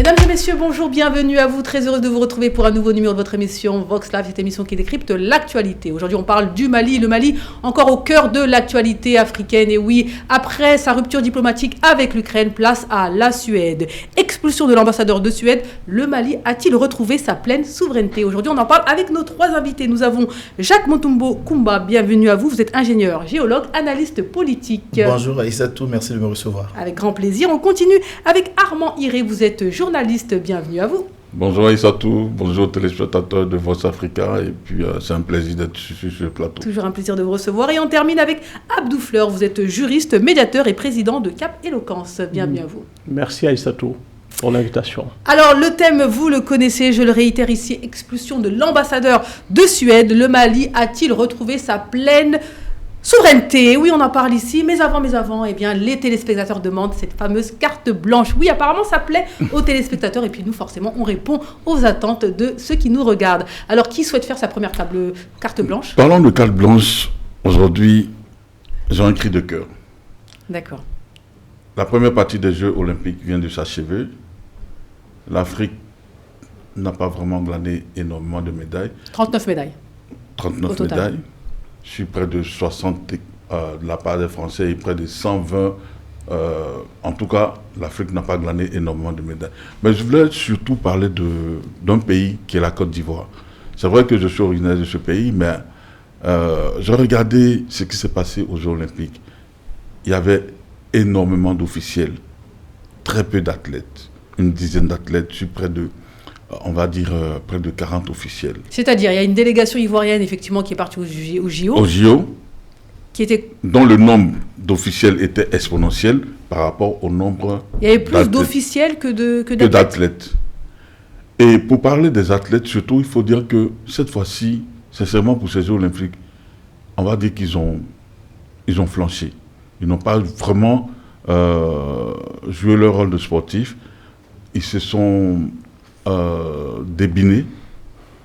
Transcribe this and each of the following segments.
Mesdames et messieurs, bonjour, bienvenue à vous. Très heureuse de vous retrouver pour un nouveau numéro de votre émission Vox Live, cette émission qui décrypte l'actualité. Aujourd'hui, on parle du Mali. Le Mali, encore au cœur de l'actualité africaine. Et oui, après sa rupture diplomatique avec l'Ukraine, place à la Suède. Expulsion de l'ambassadeur de Suède, le Mali a-t-il retrouvé sa pleine souveraineté? Aujourd'hui, on en parle avec nos trois invités. Nous avons Jacques Montumbo Kumba, bienvenue à vous. Vous êtes ingénieur, géologue, analyste politique. Bonjour Aïssatou, merci de me recevoir. Avec grand plaisir. On continue avec Armand Hiré. Vous êtes journaliste, bienvenue à vous. Bonjour Aïssatou, bonjour téléspectateurs de Voix Africa, et puis c'est un plaisir d'être sur ce plateau. Toujours un plaisir de vous recevoir. Et on termine avec Abdou Fleur, vous êtes juriste, médiateur et président de Cap Éloquence. Bienvenue à vous. Merci Aïssatou pour l'invitation. Alors le thème, vous le connaissez, je le réitère ici, expulsion de l'ambassadeur de Suède. Le Mali a-t-il retrouvé sa pleine souveraineté? Oui, on en parle ici, mais avant, eh bien, les téléspectateurs demandent cette fameuse carte blanche. Oui, apparemment, ça plaît aux téléspectateurs, et puis nous, forcément, on répond aux attentes de ceux qui nous regardent. Alors, qui souhaite faire sa première carte blanche? Parlons de carte blanche. Aujourd'hui, j'ai un cri de cœur. D'accord. La première partie des Jeux Olympiques vient de s'achever. L'Afrique n'a pas vraiment glané énormément de médailles. 39 médailles. 39 médailles. Je suis près de 60 de la part des Français et près de 120. En tout cas, l'Afrique n'a pas glané énormément de médailles. Mais je voulais surtout parler d'un pays qui est la Côte d'Ivoire. C'est vrai que je suis originaire de ce pays, mais j'ai regardé ce qui s'est passé aux Jeux Olympiques. Il y avait énormément d'officiels, très peu d'athlètes, une dizaine d'athlètes, je suis près de... on va dire près de 40 officiels. C'est-à-dire, il y a une délégation ivoirienne, effectivement, qui est partie au JO. Au JO, qui était... dont le nombre d'officiels était exponentiel par rapport au nombre... Il y avait plus d'officiels que d'athlètes. Et pour parler des athlètes, surtout, il faut dire que cette fois-ci, sincèrement, pour ces Jeux Olympiques, on va dire qu'ils ont flanché. Ils n'ont pas vraiment joué leur rôle de sportif. Ils se sont... débinés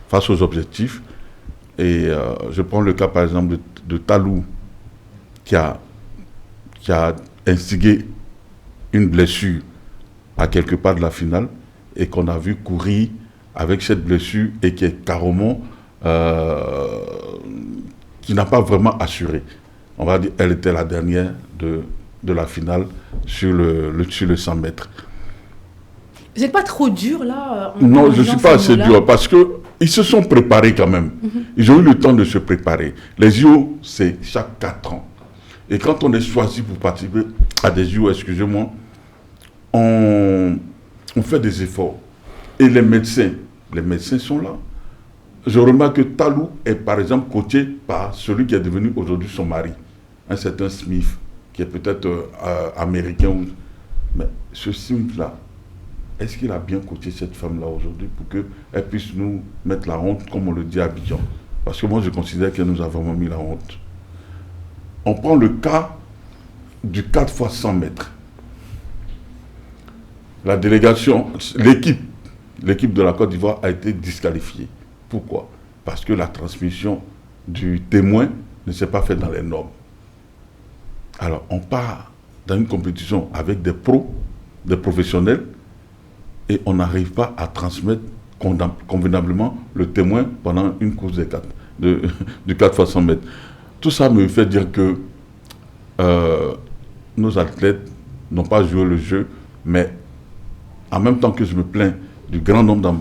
face aux objectifs. Et je prends le cas par exemple de Talou qui a instigé une blessure à quelques pas de la finale et qu'on a vu courir avec cette blessure et qui est carrément qui n'a pas vraiment assuré. On va dire elle était la dernière de la finale sur le 100 mètres. Vous n'êtes pas trop dur là? Non, je ne suis pas assez dur parce qu'ils se sont préparés quand même. Ils ont eu le temps de se préparer. Les JO, c'est chaque 4 ans. Et quand on est choisi pour participer à des JO, excusez-moi, on fait des efforts. Et les médecins sont là. Je remarque que Talou est par exemple coaché par celui qui est devenu aujourd'hui son mari, un certain Smith, qui est peut-être américain. Mais ce Smith-là, est-ce qu'il a bien coaché cette femme-là aujourd'hui pour qu'elle puisse nous mettre la honte, comme on le dit à Abidjan? Parce que moi, je considère qu'elle nous a vraiment mis la honte. On prend le cas du 4 x 100 mètres. La délégation, l'équipe de la Côte d'Ivoire a été disqualifiée. Pourquoi? Parce que la transmission du témoin ne s'est pas faite dans les normes. Alors, on part dans une compétition avec des pros, des professionnels, et on n'arrive pas à transmettre convenablement le témoin pendant une course du 4 x 100 mètres. Tout ça me fait dire que nos athlètes n'ont pas joué le jeu, mais en même temps que je me plains du grand nombre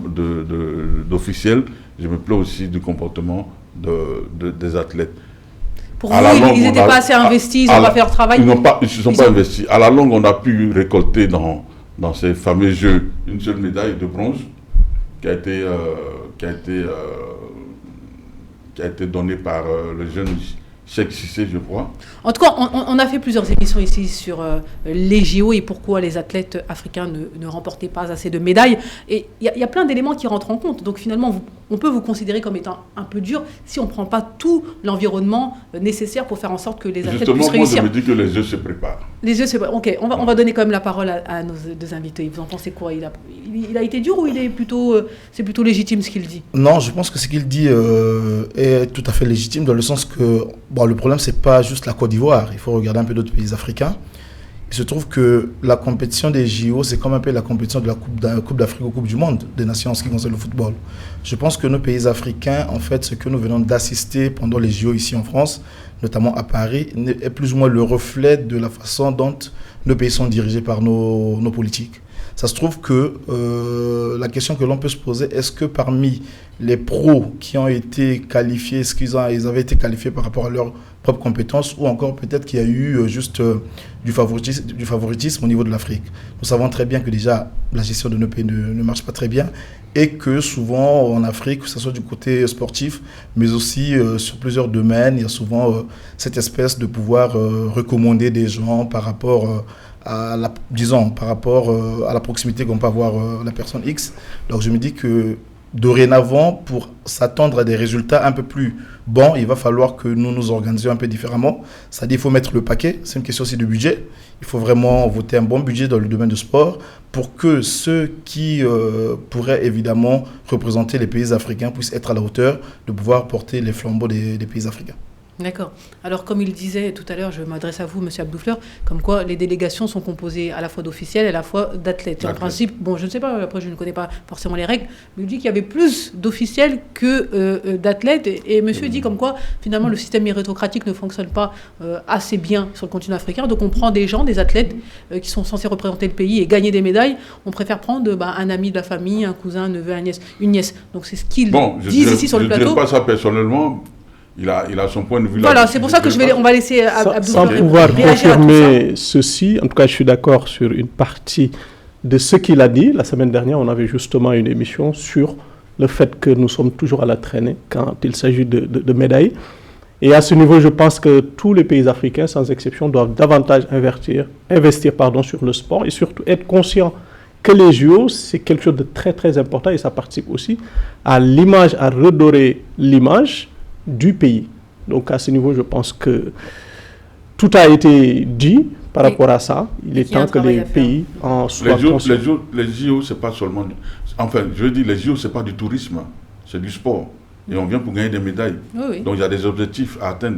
d'officiels, je me plains aussi du comportement des athlètes. Pour vous, ils n'étaient pas assez investis, ils n'ont pas fait leur travail? Ils ne se sont pas investis. À la longue, on a pu récolter dans ces fameux Jeux une seule médaille de bronze qui a été donnée par le jeune Cheikh Cissé, je crois. En tout cas, on a fait plusieurs émissions ici sur les JO et pourquoi les athlètes africains ne remportaient pas assez de médailles. Et il y a plein d'éléments qui rentrent en compte. Donc finalement, on peut vous considérer comme étant un peu dur si on ne prend pas tout l'environnement nécessaire pour faire en sorte que les athlètes puissent réussir. Moi, je me dis que les Jeux se préparent. Les Jeux se préparent. Ok, on va donner quand même la parole à nos deux invités. Vous en pensez quoi? Il a été dur ou c'est plutôt légitime ce qu'il dit? Non, je pense que ce qu'il dit est tout à fait légitime dans le sens que le problème, c'est pas juste la Côte d'Ivoire. Il faut regarder un peu d'autres pays africains. Il se trouve que la compétition des JO, c'est comme un peu la compétition de la Coupe d'Afrique ou Coupe du Monde des nations en ce qui concerne le football. Je pense que nos pays africains, en fait, ce que nous venons d'assister pendant les JO ici en France, notamment à Paris, est plus ou moins le reflet de la façon dont nos pays sont dirigés par nos politiques. Ça se trouve que la question que l'on peut se poser, est-ce que parmi les pros qui ont été qualifiés, est-ce qu'ils avaient été qualifiés par rapport à leurs propres compétences, ou encore peut-être qu'il y a eu juste du favoritisme au niveau de l'Afrique. Nous savons très bien que déjà la gestion de nos pays ne marche pas très bien, et que souvent en Afrique, que ce soit du côté sportif, mais aussi sur plusieurs domaines, il y a souvent cette espèce de pouvoir recommander des gens par rapport à la proximité qu'on peut avoir la personne X. Donc je me dis que dorénavant, pour s'attendre à des résultats un peu plus bons, il va falloir que nous nous organisions un peu différemment. C'est-à-dire qu'il faut mettre le paquet, c'est une question aussi de budget. Il faut vraiment voter un bon budget dans le domaine du sport pour que ceux qui pourraient évidemment représenter les pays africains puissent être à la hauteur de pouvoir porter les flambeaux des pays africains. D'accord. Alors, comme il disait tout à l'heure, je m'adresse à vous, M. Abdoufleur, comme quoi les délégations sont composées à la fois d'officiels et à la fois d'athlètes. En principe, bon, je ne sais pas, après je ne connais pas forcément les règles, mais il dit qu'il y avait plus d'officiels que d'athlètes. Et monsieur dit comme quoi, finalement, le système méritocratique ne fonctionne pas assez bien sur le continent africain. Donc, on prend des gens, des athlètes qui sont censés représenter le pays et gagner des médailles. On préfère prendre un ami de la famille, un cousin, un neveu, une nièce. Donc, c'est ce qu'ils disent ici sur le plateau. Je ne dirais pas ça personnellement. Il a son point de vue là. Voilà, c'est pour ça que on va laisser Abdoufleur sans pouvoir confirmer ceci, en tout cas, je suis d'accord sur une partie de ce qu'il a dit. La semaine dernière, on avait justement une émission sur le fait que nous sommes toujours à la traînée quand il s'agit de médailles. Et à ce niveau, je pense que tous les pays africains, sans exception, doivent davantage investir sur le sport et surtout être conscients que les JO, c'est quelque chose de très, très important et ça participe aussi à l'image, à redorer l'image du pays. Donc à ce niveau, je pense que tout a été dit par rapport à ça. Il est temps que les pays en soient conscients. Les JO, c'est pas seulement... Enfin, je veux dire, les JO, c'est pas du tourisme, c'est du sport. Et on vient pour gagner des médailles. Oui. Donc il y a des objectifs à atteindre.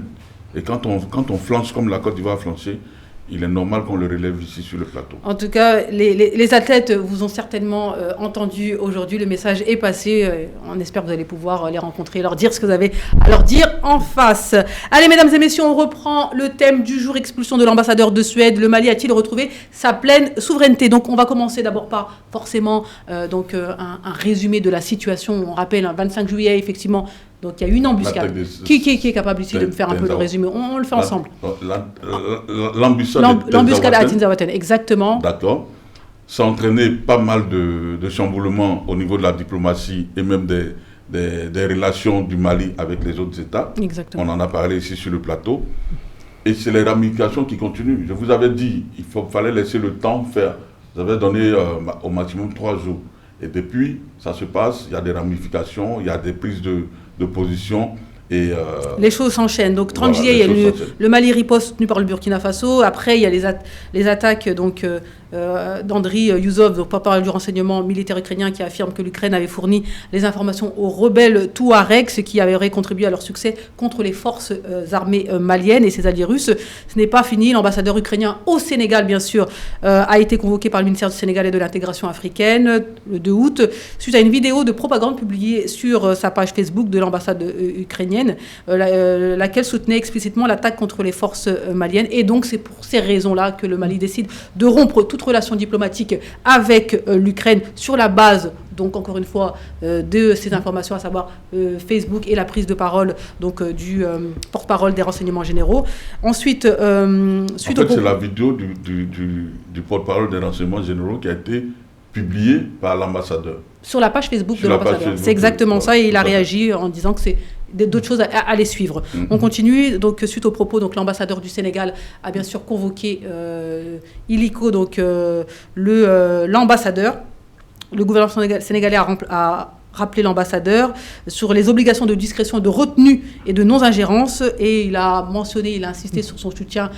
Et quand on flanche comme la Côte d'Ivoire a flanché, il est normal qu'on le relève ici sur le plateau. En tout cas, les athlètes vous ont certainement entendu aujourd'hui. Le message est passé. On espère que vous allez pouvoir les rencontrer et leur dire ce que vous avez à leur dire en face. Allez, mesdames et messieurs, on reprend le thème du jour, expulsion de l'ambassadeur de Suède. Le Mali a-t-il retrouvé sa pleine souveraineté? Donc, on va commencer d'abord par forcément un résumé de la situation. On rappelle, 25 juillet, effectivement. Donc, il y a eu une embuscade. Qui est capable ici de me faire un peu le résumé? On le fait ensemble. L'embuscade à Tinzaouaten, exactement. D'accord. Ça a entraîné pas mal de chamboulements au niveau de la diplomatie et même des relations du Mali avec les autres États. Exactement. On en a parlé ici sur le plateau. Et c'est les ramifications qui continuent. Je vous avais dit, il fallait laisser le temps faire. Vous avez donné au maximum 3 jours. Et depuis, ça se passe, il y a des ramifications, il y a des prises de position. Et les choses s'enchaînent. Donc 30 juillet, il y a le Mali riposte tenu par le Burkina Faso. Après, il y a les attaques d'Andriy Yuzov, donc porte-parole du renseignement militaire ukrainien, qui affirme que l'Ukraine avait fourni les informations aux rebelles Touaregs, ce qui aurait contribué à leur succès contre les forces armées maliennes et ses alliés russes. Ce n'est pas fini. L'ambassadeur ukrainien au Sénégal, bien sûr, a été convoqué par le ministère du Sénégal et de l'intégration africaine le 2 août, suite à une vidéo de propagande publiée sur sa page Facebook de l'ambassade ukrainienne, laquelle soutenait explicitement l'attaque contre les forces maliennes. Et donc, c'est pour ces raisons-là que le Mali décide de rompre toute relation diplomatique avec l'Ukraine sur la base, donc encore une fois, de ces informations, à savoir Facebook et la prise de parole donc, du porte-parole des renseignements généraux. Ensuite, c'est la vidéo du porte-parole des renseignements généraux qui a été publiée par l'ambassadeur. Sur la page Facebook de l'ambassadeur. C'est exactement ça, et il a réagi en disant que c'est d'autres choses à les suivre. On continue, donc suite aux propos, donc l'ambassadeur du Sénégal a bien sûr convoqué illico, donc l'ambassadeur. Le gouvernement sénégalais a rappelé l'ambassadeur sur les obligations de discrétion, de retenue et de non-ingérence. Et il a mentionné, il a insisté sur son soutien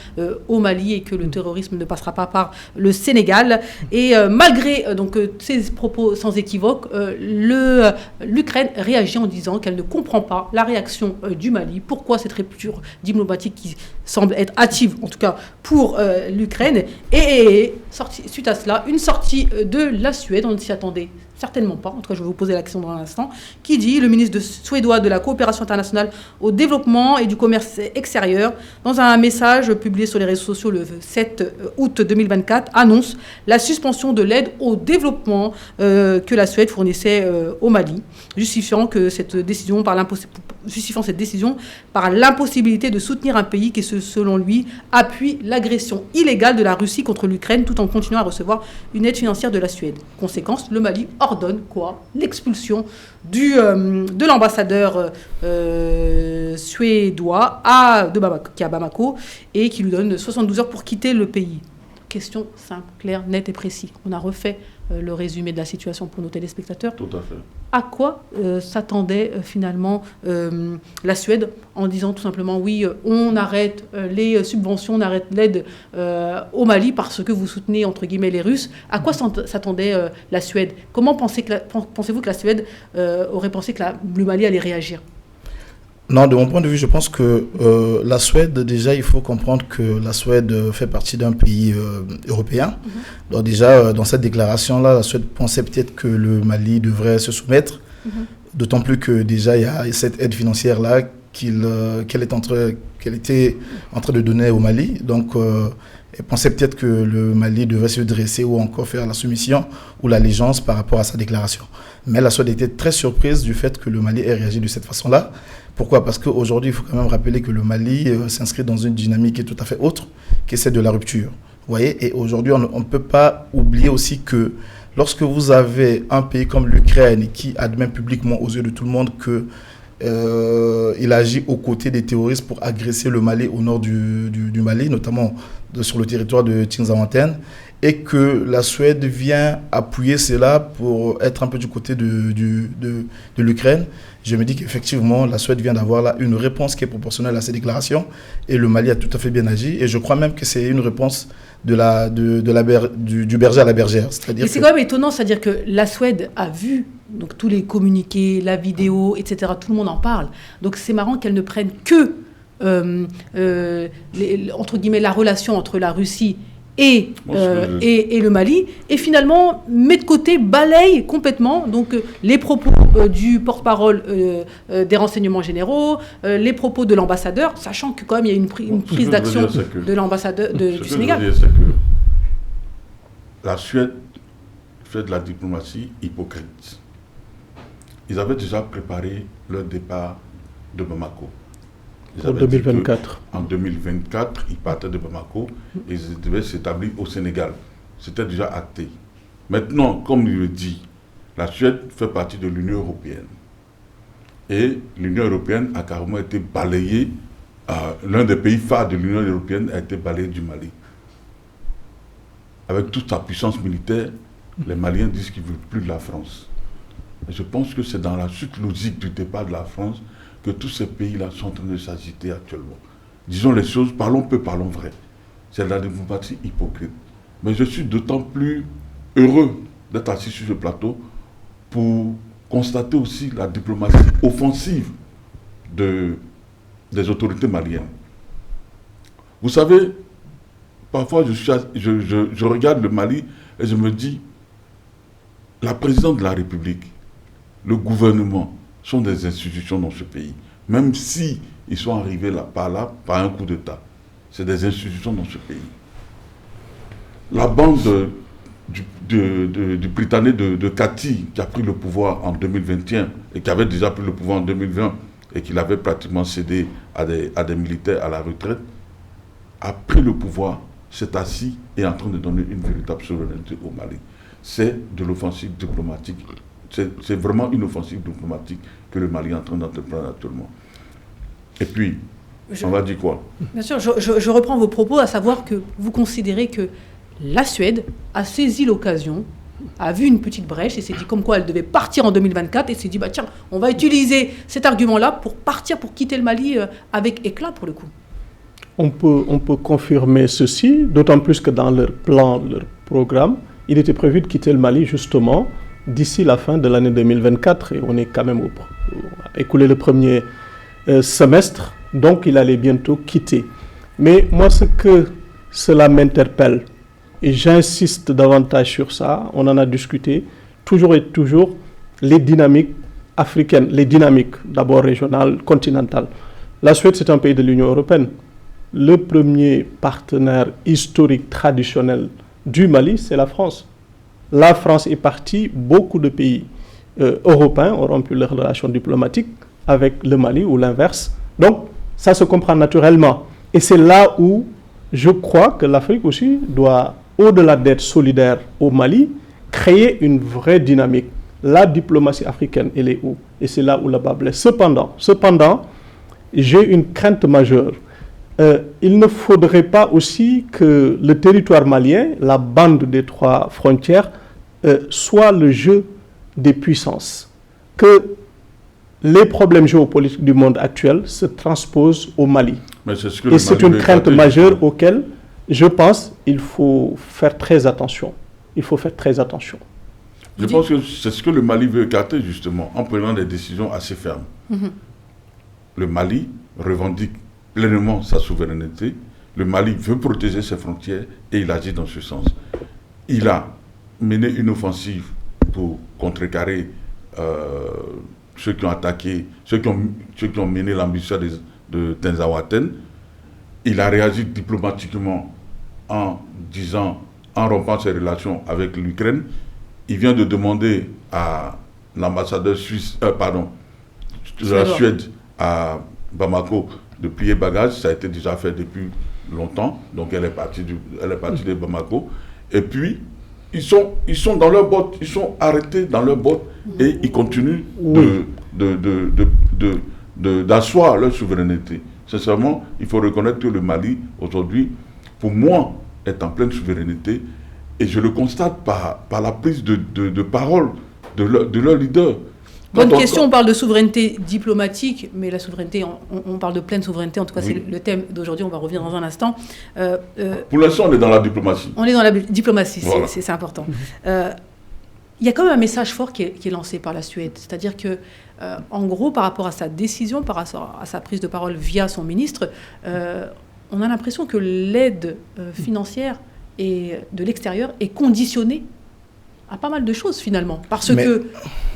au Mali et que le terrorisme ne passera pas par le Sénégal. Et malgré donc ces propos sans équivoque, l'Ukraine réagit en disant qu'elle ne comprend pas la réaction du Mali. Pourquoi cette rupture diplomatique qui semble être hâtive, en tout cas pour l'Ukraine. Et suite à cela, une sortie de la Suède, on ne s'y attendait certainement pas, en tout cas je vais vous poser la question dans un instant, qui dit, le ministre suédois de la coopération internationale au développement et du commerce extérieur, dans un message publié sur les réseaux sociaux le 7 août 2024, annonce la suspension de l'aide au développement que la Suède fournissait au Mali, justifiant cette décision par l'impossibilité de soutenir un pays qui, selon lui, appuie l'agression illégale de la Russie contre l'Ukraine tout en continuant à recevoir une aide financière de la Suède. Conséquence, le Mali ordonne quoi ? L'expulsion de l'ambassadeur suédois qui est à Bamako et qui lui donne 72 heures pour quitter le pays. Question simple, claire, nette et précise. On a refait le résumé de la situation pour nos téléspectateurs. Tout à fait. À quoi s'attendait finalement la Suède en disant tout simplement oui, on arrête les subventions, on arrête l'aide au Mali parce que vous soutenez entre guillemets les Russes. À quoi s'attendait la Suède ? Comment pensez-vous que la Suède aurait pensé que le Mali allait réagir ? Non, de mon point de vue, je pense que la Suède, déjà, il faut comprendre que la Suède fait partie d'un pays européen. Donc déjà, dans cette déclaration-là, la Suède pensait peut-être que le Mali devrait se soumettre, d'autant plus que déjà, il y a cette aide financière-là qu'elle était en train de donner au Mali. Donc, elle pensait peut-être que le Mali devait se dresser ou encore faire la soumission ou l'allégeance par rapport à sa déclaration. Mais la Suède était très surprise du fait que le Mali ait réagi de cette façon-là. Pourquoi ? Parce qu'aujourd'hui, il faut quand même rappeler que le Mali s'inscrit dans une dynamique qui est tout à fait autre, qui est celle de la rupture. Vous voyez ? Et aujourd'hui, on ne peut pas oublier aussi que lorsque vous avez un pays comme l'Ukraine qui admet publiquement aux yeux de tout le monde qu'il agit aux côtés des terroristes pour agresser le Mali au nord du Mali, notamment sur le territoire de Tinzaouantène, et que la Suède vient appuyer cela pour être un peu du côté de l'Ukraine, je me dis qu'effectivement, la Suède vient d'avoir là une réponse qui est proportionnelle à ces déclarations, et le Mali a tout à fait bien agi, et je crois même que c'est une réponse du berger à la bergère. C'est quand même étonnant, c'est-à-dire que la Suède a vu donc, tous les communiqués, la vidéo, etc., tout le monde en parle. Donc c'est marrant qu'elle ne prenne que, entre guillemets, la relation entre la Russie et le Mali, et finalement met de côté, balaye complètement donc, les propos du porte-parole des renseignements généraux, les propos de l'ambassadeur, sachant que quand même il y a une prise d'action de l'ambassadeur du Sénégal. Ce que je veux dire, c'est que la Suède fait de la diplomatie hypocrite. Ils avaient déjà préparé leur départ de Bamako. En 2024. En 2024, ils partaient de Bamako et ils devaient s'établir au Sénégal. C'était déjà acté. Maintenant, comme il le dit, la Suède fait partie de l'Union européenne. Et l'Union européenne a carrément été balayée. L'un des pays phares de l'Union européenne a été balayé du Mali. Avec toute sa puissance militaire, les Maliens disent qu'ils ne veulent plus de la France. Et je pense que c'est dans la suite logique du départ de la France que tous ces pays-là sont en train de s'agiter actuellement. Disons les choses, parlons peu, parlons vrai. C'est de la diplomatie hypocrite. Mais je suis d'autant plus heureux d'être assis sur ce plateau pour constater aussi la diplomatie offensive des autorités maliennes. Vous savez, parfois je regarde le Mali et je me dis, la présidente de la République, le gouvernement, sont des institutions dans ce pays. Même si ils sont arrivés par un coup d'État. C'est des institutions dans ce pays. La bande du Britannique de Kati, qui a pris le pouvoir en 2021 et qui avait déjà pris le pouvoir en 2020 et qui l'avait pratiquement cédé à des militaires à la retraite, a pris le pouvoir, s'est assis et est en train de donner une véritable souveraineté au Mali. C'est de l'offensive diplomatique. C'est vraiment une offensive diplomatique que le Mali est en train d'entreprendre actuellement. Et puis, on va dire quoi ? Bien sûr, je reprends vos propos, à savoir que vous considérez que la Suède a saisi l'occasion a vu une petite brèche et s'est dit comme quoi elle devait partir en 2024 et s'est dit, tiens, on va utiliser cet argument-là pour partir, pour quitter le Mali avec éclat pour le coup. On peut confirmer ceci, d'autant plus que dans leur plan, leur programme, il était prévu de quitter le Mali justement d'ici la fin de l'année 2024 et on est quand même écoulé le premier semestre, donc il allait bientôt quitter. Mais moi, ce que cela m'interpelle, et j'insiste davantage sur ça, on en a discuté, toujours et toujours, les dynamiques africaines, les dynamiques d'abord régionales, continentales. La Suède, c'est un pays de l'Union européenne. Le premier partenaire historique, traditionnel du Mali, c'est la France. La France est partie, beaucoup de pays européens ont rompu leurs relations diplomatiques avec le Mali ou l'inverse. Donc, ça se comprend naturellement. Et c'est là où je crois que l'Afrique aussi doit, au-delà d'être solidaire au Mali, créer une vraie dynamique. La diplomatie africaine, elle est où? Et c'est là où la bas blesse. Cependant, j'ai une crainte majeure. Il ne faudrait pas aussi que le territoire malien, la bande des 3 frontières, soit le jeu des puissances. Que les problèmes géopolitiques du monde actuel se transposent au Mali. Et c'est une crainte majeure auquel, je pense, il faut faire très attention. Je pense que c'est ce que le Mali veut écarter, justement, en prenant des décisions assez fermes. Le Mali revendique pleinement sa souveraineté. Le Mali veut protéger ses frontières et il agit dans ce sens. Il a mené une offensive pour contrecarrer ceux qui ont attaqué, ceux qui ont mené l'ambition de Tenzawaten. Il a réagi diplomatiquement en rompant ses relations avec l'Ukraine. Il vient de demander à l'ambassadeur de la Suède à Bamako de plier bagage. Ça a été déjà fait depuis longtemps. Donc elle est partie de Bamako. Et puis, ils sont dans leur botte, ils sont arrêtés dans leur botte et ils continuent d'asseoir leur souveraineté. Sincèrement, il faut reconnaître que le Mali, aujourd'hui, pour moi, est en pleine souveraineté. Et je le constate par la prise de parole de leur leader. Bonne question, on parle de souveraineté diplomatique, mais la souveraineté, on parle de pleine souveraineté, en tout cas c'est le thème d'aujourd'hui, on va revenir dans un instant. Pour l'instant, on est dans la diplomatie. On est dans la diplomatie, voilà. C'est important. Il y a quand même un message fort qui est lancé par la Suède, c'est-à-dire que, en gros, par rapport à sa décision, par rapport à sa prise de parole via son ministre, on a l'impression que l'aide financière de l'extérieur est conditionnée à pas mal de choses finalement, parce que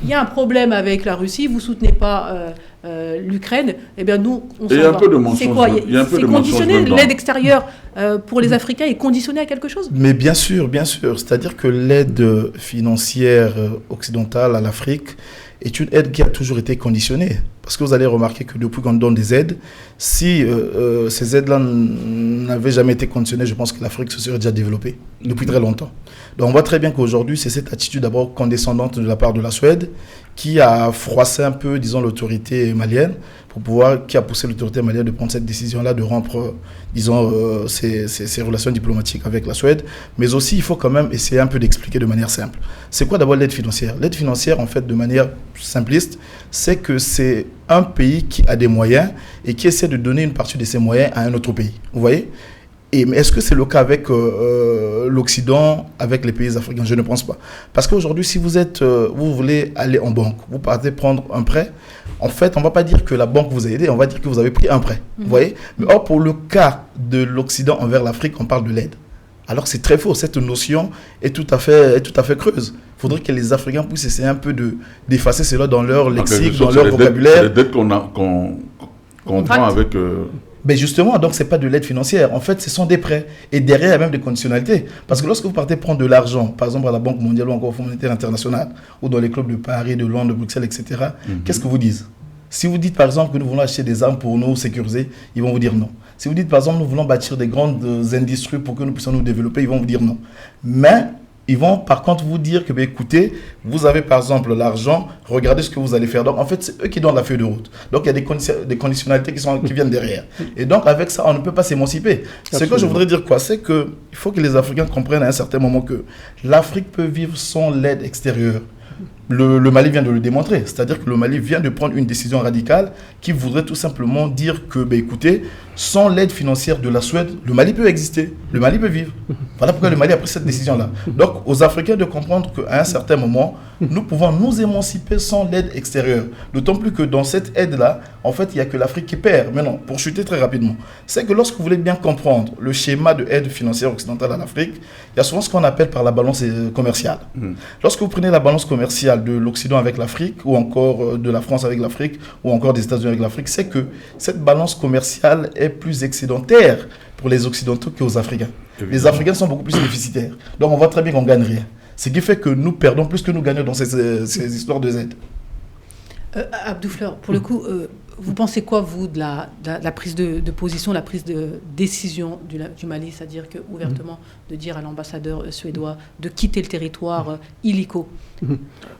il y a un problème avec la Russie, vous soutenez pas l'Ukraine, et bien nous on s'en va. C'est quoi? C'est conditionné, l'aide extérieure pour les Africains est conditionnée à quelque chose? Mais bien sûr, c'est-à-dire que l'aide financière occidentale à l'Afrique est une aide qui a toujours été conditionnée. Parce que vous allez remarquer que depuis qu'on donne des aides, si ces aides-là n'avaient jamais été conditionnées, je pense que l'Afrique se serait déjà développée depuis très longtemps. Donc on voit très bien qu'aujourd'hui, c'est cette attitude d'abord condescendante de la part de la Suède qui a froissé un peu, disons, l'autorité malienne, qui a poussé l'autorité malienne de prendre cette décision-là, de rompre, disons, ses relations diplomatiques avec la Suède. Mais aussi, il faut quand même essayer un peu d'expliquer de manière simple. C'est quoi d'abord l'aide financière? L'aide financière, en fait, de manière simpliste, c'est que c'est un pays qui a des moyens et qui essaie de donner une partie de ses moyens à un autre pays. Vous voyez? Mais est-ce que c'est le cas avec l'Occident, avec les pays africains? Je ne pense pas. Parce qu'aujourd'hui, si vous voulez aller en banque, vous partez prendre un prêt, en fait, on ne va pas dire que la banque vous a aidé, on va dire que vous avez pris un prêt. Vous voyez? Mais or, pour le cas de l'Occident envers l'Afrique, on parle de l'aide. Alors c'est très faux, cette notion est tout à fait creuse. Il faudrait que les Africains puissent essayer un peu d'effacer cela dans leur lexique, dans leur vocabulaire. C'est les dettes qu'on prend avec... Mais justement, donc ce n'est pas de l'aide financière. En fait, ce sont des prêts. Et derrière, il y a même des conditionnalités. Parce que lorsque vous partez prendre de l'argent, par exemple à la Banque mondiale ou encore au Fonds monétaire international, ou dans les clubs de Paris, de Londres, de Bruxelles, etc., qu'est-ce que vous dites? Si vous dites par exemple que nous voulons acheter des armes pour nous sécuriser, ils vont vous dire non. Si vous dites par exemple nous voulons bâtir des grandes industries pour que nous puissions nous développer, ils vont vous dire non. Mais Ils vont par contre vous dire que, écoutez, vous avez par exemple l'argent, regardez ce que vous allez faire. Donc en fait, c'est eux qui donnent la feuille de route. Donc il y a des conditionnalités qui viennent derrière. Et donc avec ça, on ne peut pas s'émanciper. Ce que je voudrais dire quoi, c'est qu'il faut que les Africains comprennent à un certain moment que l'Afrique peut vivre sans l'aide extérieure. Le Mali vient de le démontrer, c'est-à-dire que le Mali vient de prendre une décision radicale qui voudrait tout simplement dire que, écoutez, sans l'aide financière de la Suède, le Mali peut exister, le Mali peut vivre. Voilà pourquoi le Mali a pris cette décision-là. Donc, aux Africains de comprendre qu'à un certain moment, nous pouvons nous émanciper sans l'aide extérieure. D'autant plus que dans cette aide-là, en fait, il n'y a que l'Afrique qui perd. Maintenant, pour chuter très rapidement, c'est que lorsque vous voulez bien comprendre le schéma de aide financière occidentale à l'Afrique, il y a souvent ce qu'on appelle par la balance commerciale. Lorsque vous prenez la balance commerciale de l'Occident avec l'Afrique, ou encore de la France avec l'Afrique, ou encore des États-Unis avec l'Afrique, c'est que cette balance commerciale est plus excédentaire pour les Occidentaux qu'aux Africains. Évidemment. Les Africains sont beaucoup plus déficitaires. Donc on voit très bien qu'on ne gagne rien. Ce qui fait que nous perdons plus que nous gagnons dans ces histoires de Z. Abdou Fleur, pour le coup, vous pensez quoi, vous, de la prise de position, la prise de décision du Mali, c'est-à-dire que, ouvertement, de dire à l'ambassadeur suédois de quitter le territoire illico?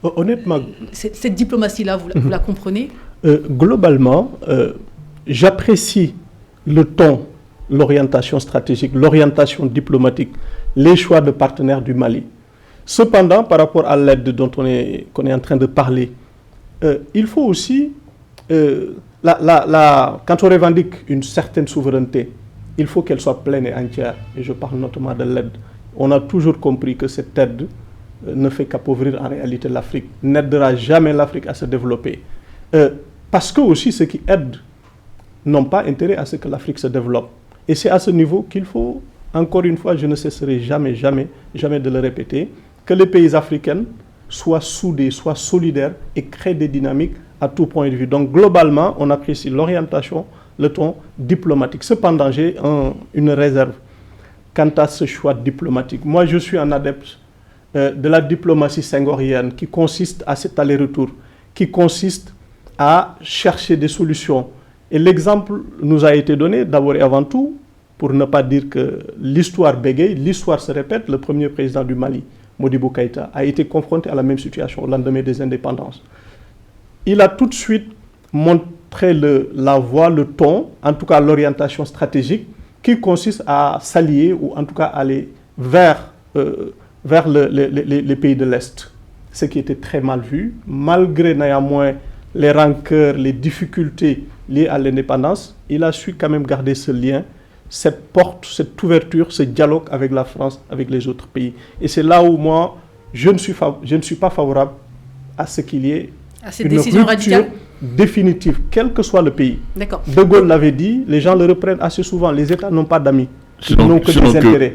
Honnêtement... Cette diplomatie-là, vous la comprenez? Globalement, j'apprécie le ton, l'orientation stratégique, l'orientation diplomatique, les choix de partenaires du Mali. Cependant, par rapport à l'aide dont qu'on est en train de parler, il faut aussi, quand on revendique une certaine souveraineté, il faut qu'elle soit pleine et entière. Et je parle notamment de l'aide. On a toujours compris que cette aide ne fait qu'appauvrir en réalité l'Afrique, n'aidera jamais l'Afrique à se développer. Parce que aussi ceux qui aident n'ont pas intérêt à ce que l'Afrique se développe. Et c'est à ce niveau qu'il faut, encore une fois, je ne cesserai jamais de le répéter, que les pays africains soient soudés, soient solidaires et créent des dynamiques à tout point de vue. Donc globalement, on apprécie l'orientation, le ton diplomatique. Cependant, j'ai une réserve quant à ce choix diplomatique. Moi, je suis un adepte de la diplomatie senghorienne qui consiste à cet aller-retour, qui consiste à chercher des solutions. Et l'exemple nous a été donné d'abord et avant tout, pour ne pas dire que l'histoire bégaye, l'histoire se répète. Le premier président du Mali, Modibo Keïta, a été confronté à la même situation au lendemain des indépendances. Il a tout de suite montré la voie, le ton, en tout cas l'orientation stratégique, qui consiste à s'allier ou en tout cas aller vers les pays de l'Est. Ce qui était très mal vu, malgré néanmoins les rancœurs, les difficultés liées à l'indépendance, il a su quand même garder ce lien, cette porte, cette ouverture, ce dialogue avec la France, avec les autres pays. Et c'est là où moi, je ne suis pas favorable à ce qu'il y ait une rupture définitive, quel que soit le pays. De Gaulle l'avait dit, les gens le reprennent assez souvent, les États n'ont pas d'amis, ils n'ont que des intérêts.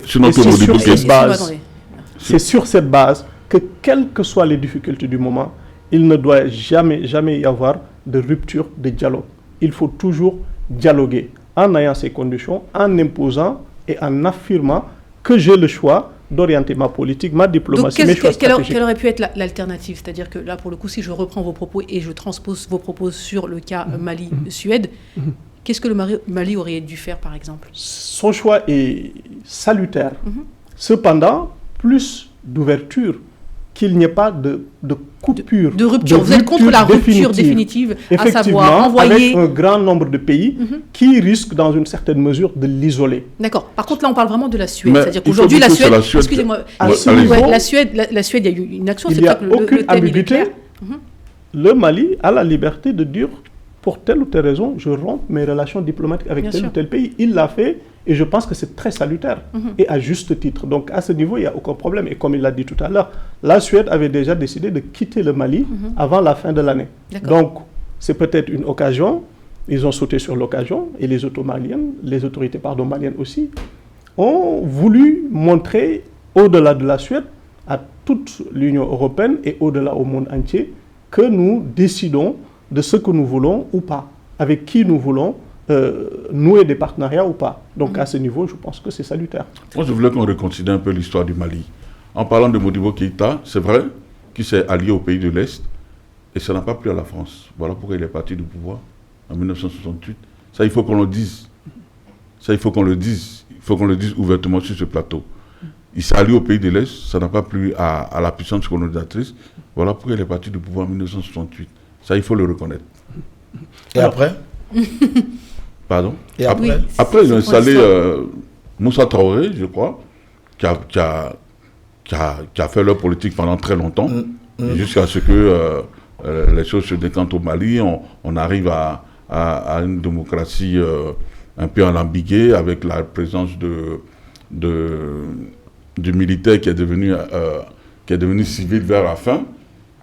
C'est sur cette base que, quelles que soient les difficultés du moment, il ne doit jamais y avoir de rupture de dialogue. Il faut toujours dialoguer en ayant ces conditions, en imposant et en affirmant que j'ai le choix d'orienter ma politique, ma diplomatie, mes choix stratégiques. Quelle aurait pu être l'alternative? C'est-à-dire que là, pour le coup, si je reprends vos propos et je transpose vos propos sur le cas Mali-Suède, qu'est-ce que le Mali aurait dû faire, par exemple? Son choix est salutaire. Cependant, plus d'ouverture, qu'il n'y ait pas de coupure. De rupture. Vous êtes contre la rupture définitive, à savoir envoyer... avec un grand nombre de pays qui risquent dans une certaine mesure de l'isoler. D'accord. Par contre, là, on parle vraiment de la Suède. C'est-à-dire qu'aujourd'hui, la Suède... Excusez-moi. La Suède, il y a eu une action. Il n'y a aucune ambiguïté. Le Mali a la liberté de dire, pour telle ou telle raison, je romps mes relations diplomatiques avec tel ou tel pays. Il l'a fait. Et je pense que c'est très salutaire, et à juste titre. Donc à ce niveau, il n'y a aucun problème. Et comme il l'a dit tout à l'heure, la Suède avait déjà décidé de quitter le Mali avant la fin de l'année. Donc c'est peut-être une occasion, ils ont sauté sur l'occasion, et les autorités maliennes aussi, ont voulu montrer au-delà de la Suède, à toute l'Union européenne et au-delà au monde entier, que nous décidons de ce que nous voulons ou pas, avec qui nous voulons, nouer des partenariats ou pas. Donc à ce niveau, je pense que c'est salutaire. Moi, je voulais qu'on reconsidère un peu l'histoire du Mali. En parlant de Modibo Keïta, c'est vrai qu'il s'est allié aux pays de l'Est et ça n'a pas plu à la France. Voilà pourquoi il est parti du pouvoir en 1968. Ça, il faut qu'on le dise. Il faut qu'on le dise ouvertement sur ce plateau. Il s'est allié au pays de l'Est, ça n'a pas plu à la puissance colonisatrice. Voilà pourquoi il est parti du pouvoir en 1968. Ça, il faut le reconnaître. Et après Pardon? Et après Oui, Après, ils ont c'est pour installé Moussa Traoré, je crois, qui a fait leur politique pendant très longtemps, jusqu'à ce que les choses se décantent au Mali. On arrive à une démocratie un peu alambiguée, avec la présence du militaire qui est devenu civil vers la fin,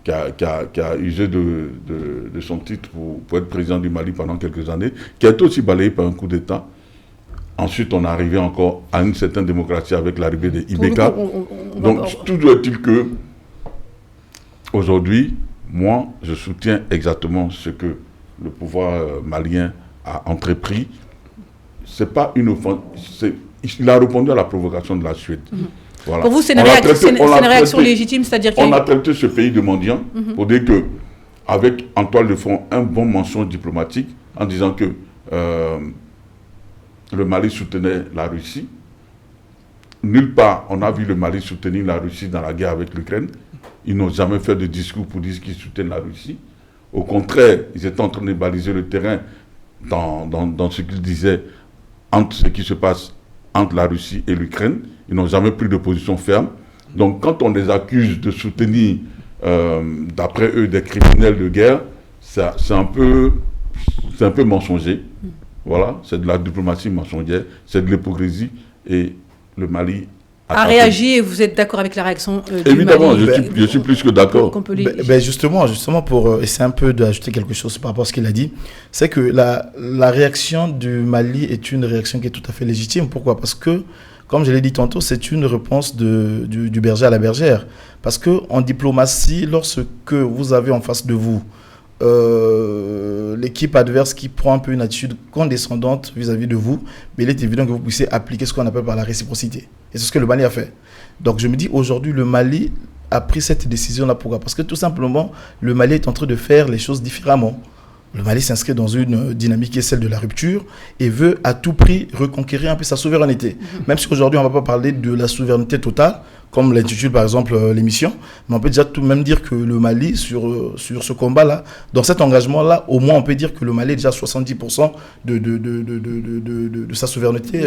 qui a usé de son titre pour être président du Mali pendant quelques années, qui a été aussi balayé par un coup d'État. Ensuite, on est arrivé encore à une certaine démocratie avec l'arrivée des Ibeka. Donc, toujours est-il que, aujourd'hui, moi, je soutiens exactement ce que le pouvoir malien a entrepris. C'est pas une offense. Il a répondu à la provocation de la Suède. Voilà. Pour vous, c'est une réaction légitime, c'est-à-dire qu'on a traité ce pays de mendiant pour dire que, avec en toile de fond un bon mensonge diplomatique, en disant que le Mali soutenait la Russie. Nulle part on a vu le Mali soutenir la Russie dans la guerre avec l'Ukraine. Ils n'ont jamais fait de discours pour dire qu'ils soutiennent la Russie. Au contraire, ils étaient en train de baliser le terrain dans ce qu'ils disaient entre ce qui se passe entre la Russie et l'Ukraine. Ils n'ont jamais pris de position ferme. Donc quand on les accuse de soutenir, d'après eux, des criminels de guerre, c'est un peu mensonger. Voilà, c'est de la diplomatie mensongère, c'est de l'hypocrisie, et le Mali a réagi. Et vous êtes d'accord avec la réaction du Évidemment, Mali? je suis plus que d'accord. Justement, pour essayer un peu d'ajouter quelque chose par rapport à ce qu'il a dit, c'est que la réaction du Mali est une réaction qui est tout à fait légitime. Pourquoi? Parce que, comme je l'ai dit tantôt, c'est une réponse du berger à la bergère. Parce qu'en diplomatie, lorsque vous avez en face de vous l'équipe adverse qui prend un peu une attitude condescendante vis-à-vis de vous, mais il est évident que vous puissiez appliquer ce qu'on appelle par la réciprocité. Et c'est ce que le Mali a fait. Donc je me dis, aujourd'hui, le Mali a pris cette décision-là. Pourquoi? Parce que tout simplement, le Mali est en train de faire les choses différemment. Le Mali s'inscrit dans une dynamique qui est celle de la rupture et veut à tout prix reconquérir un peu sa souveraineté. Même si aujourd'hui on ne va pas parler de la souveraineté totale, comme l'intitule par exemple l'émission, mais on peut déjà tout de même dire que le Mali, sur ce combat-là, dans cet engagement-là, au moins on peut dire que le Mali est déjà à 70% de sa souveraineté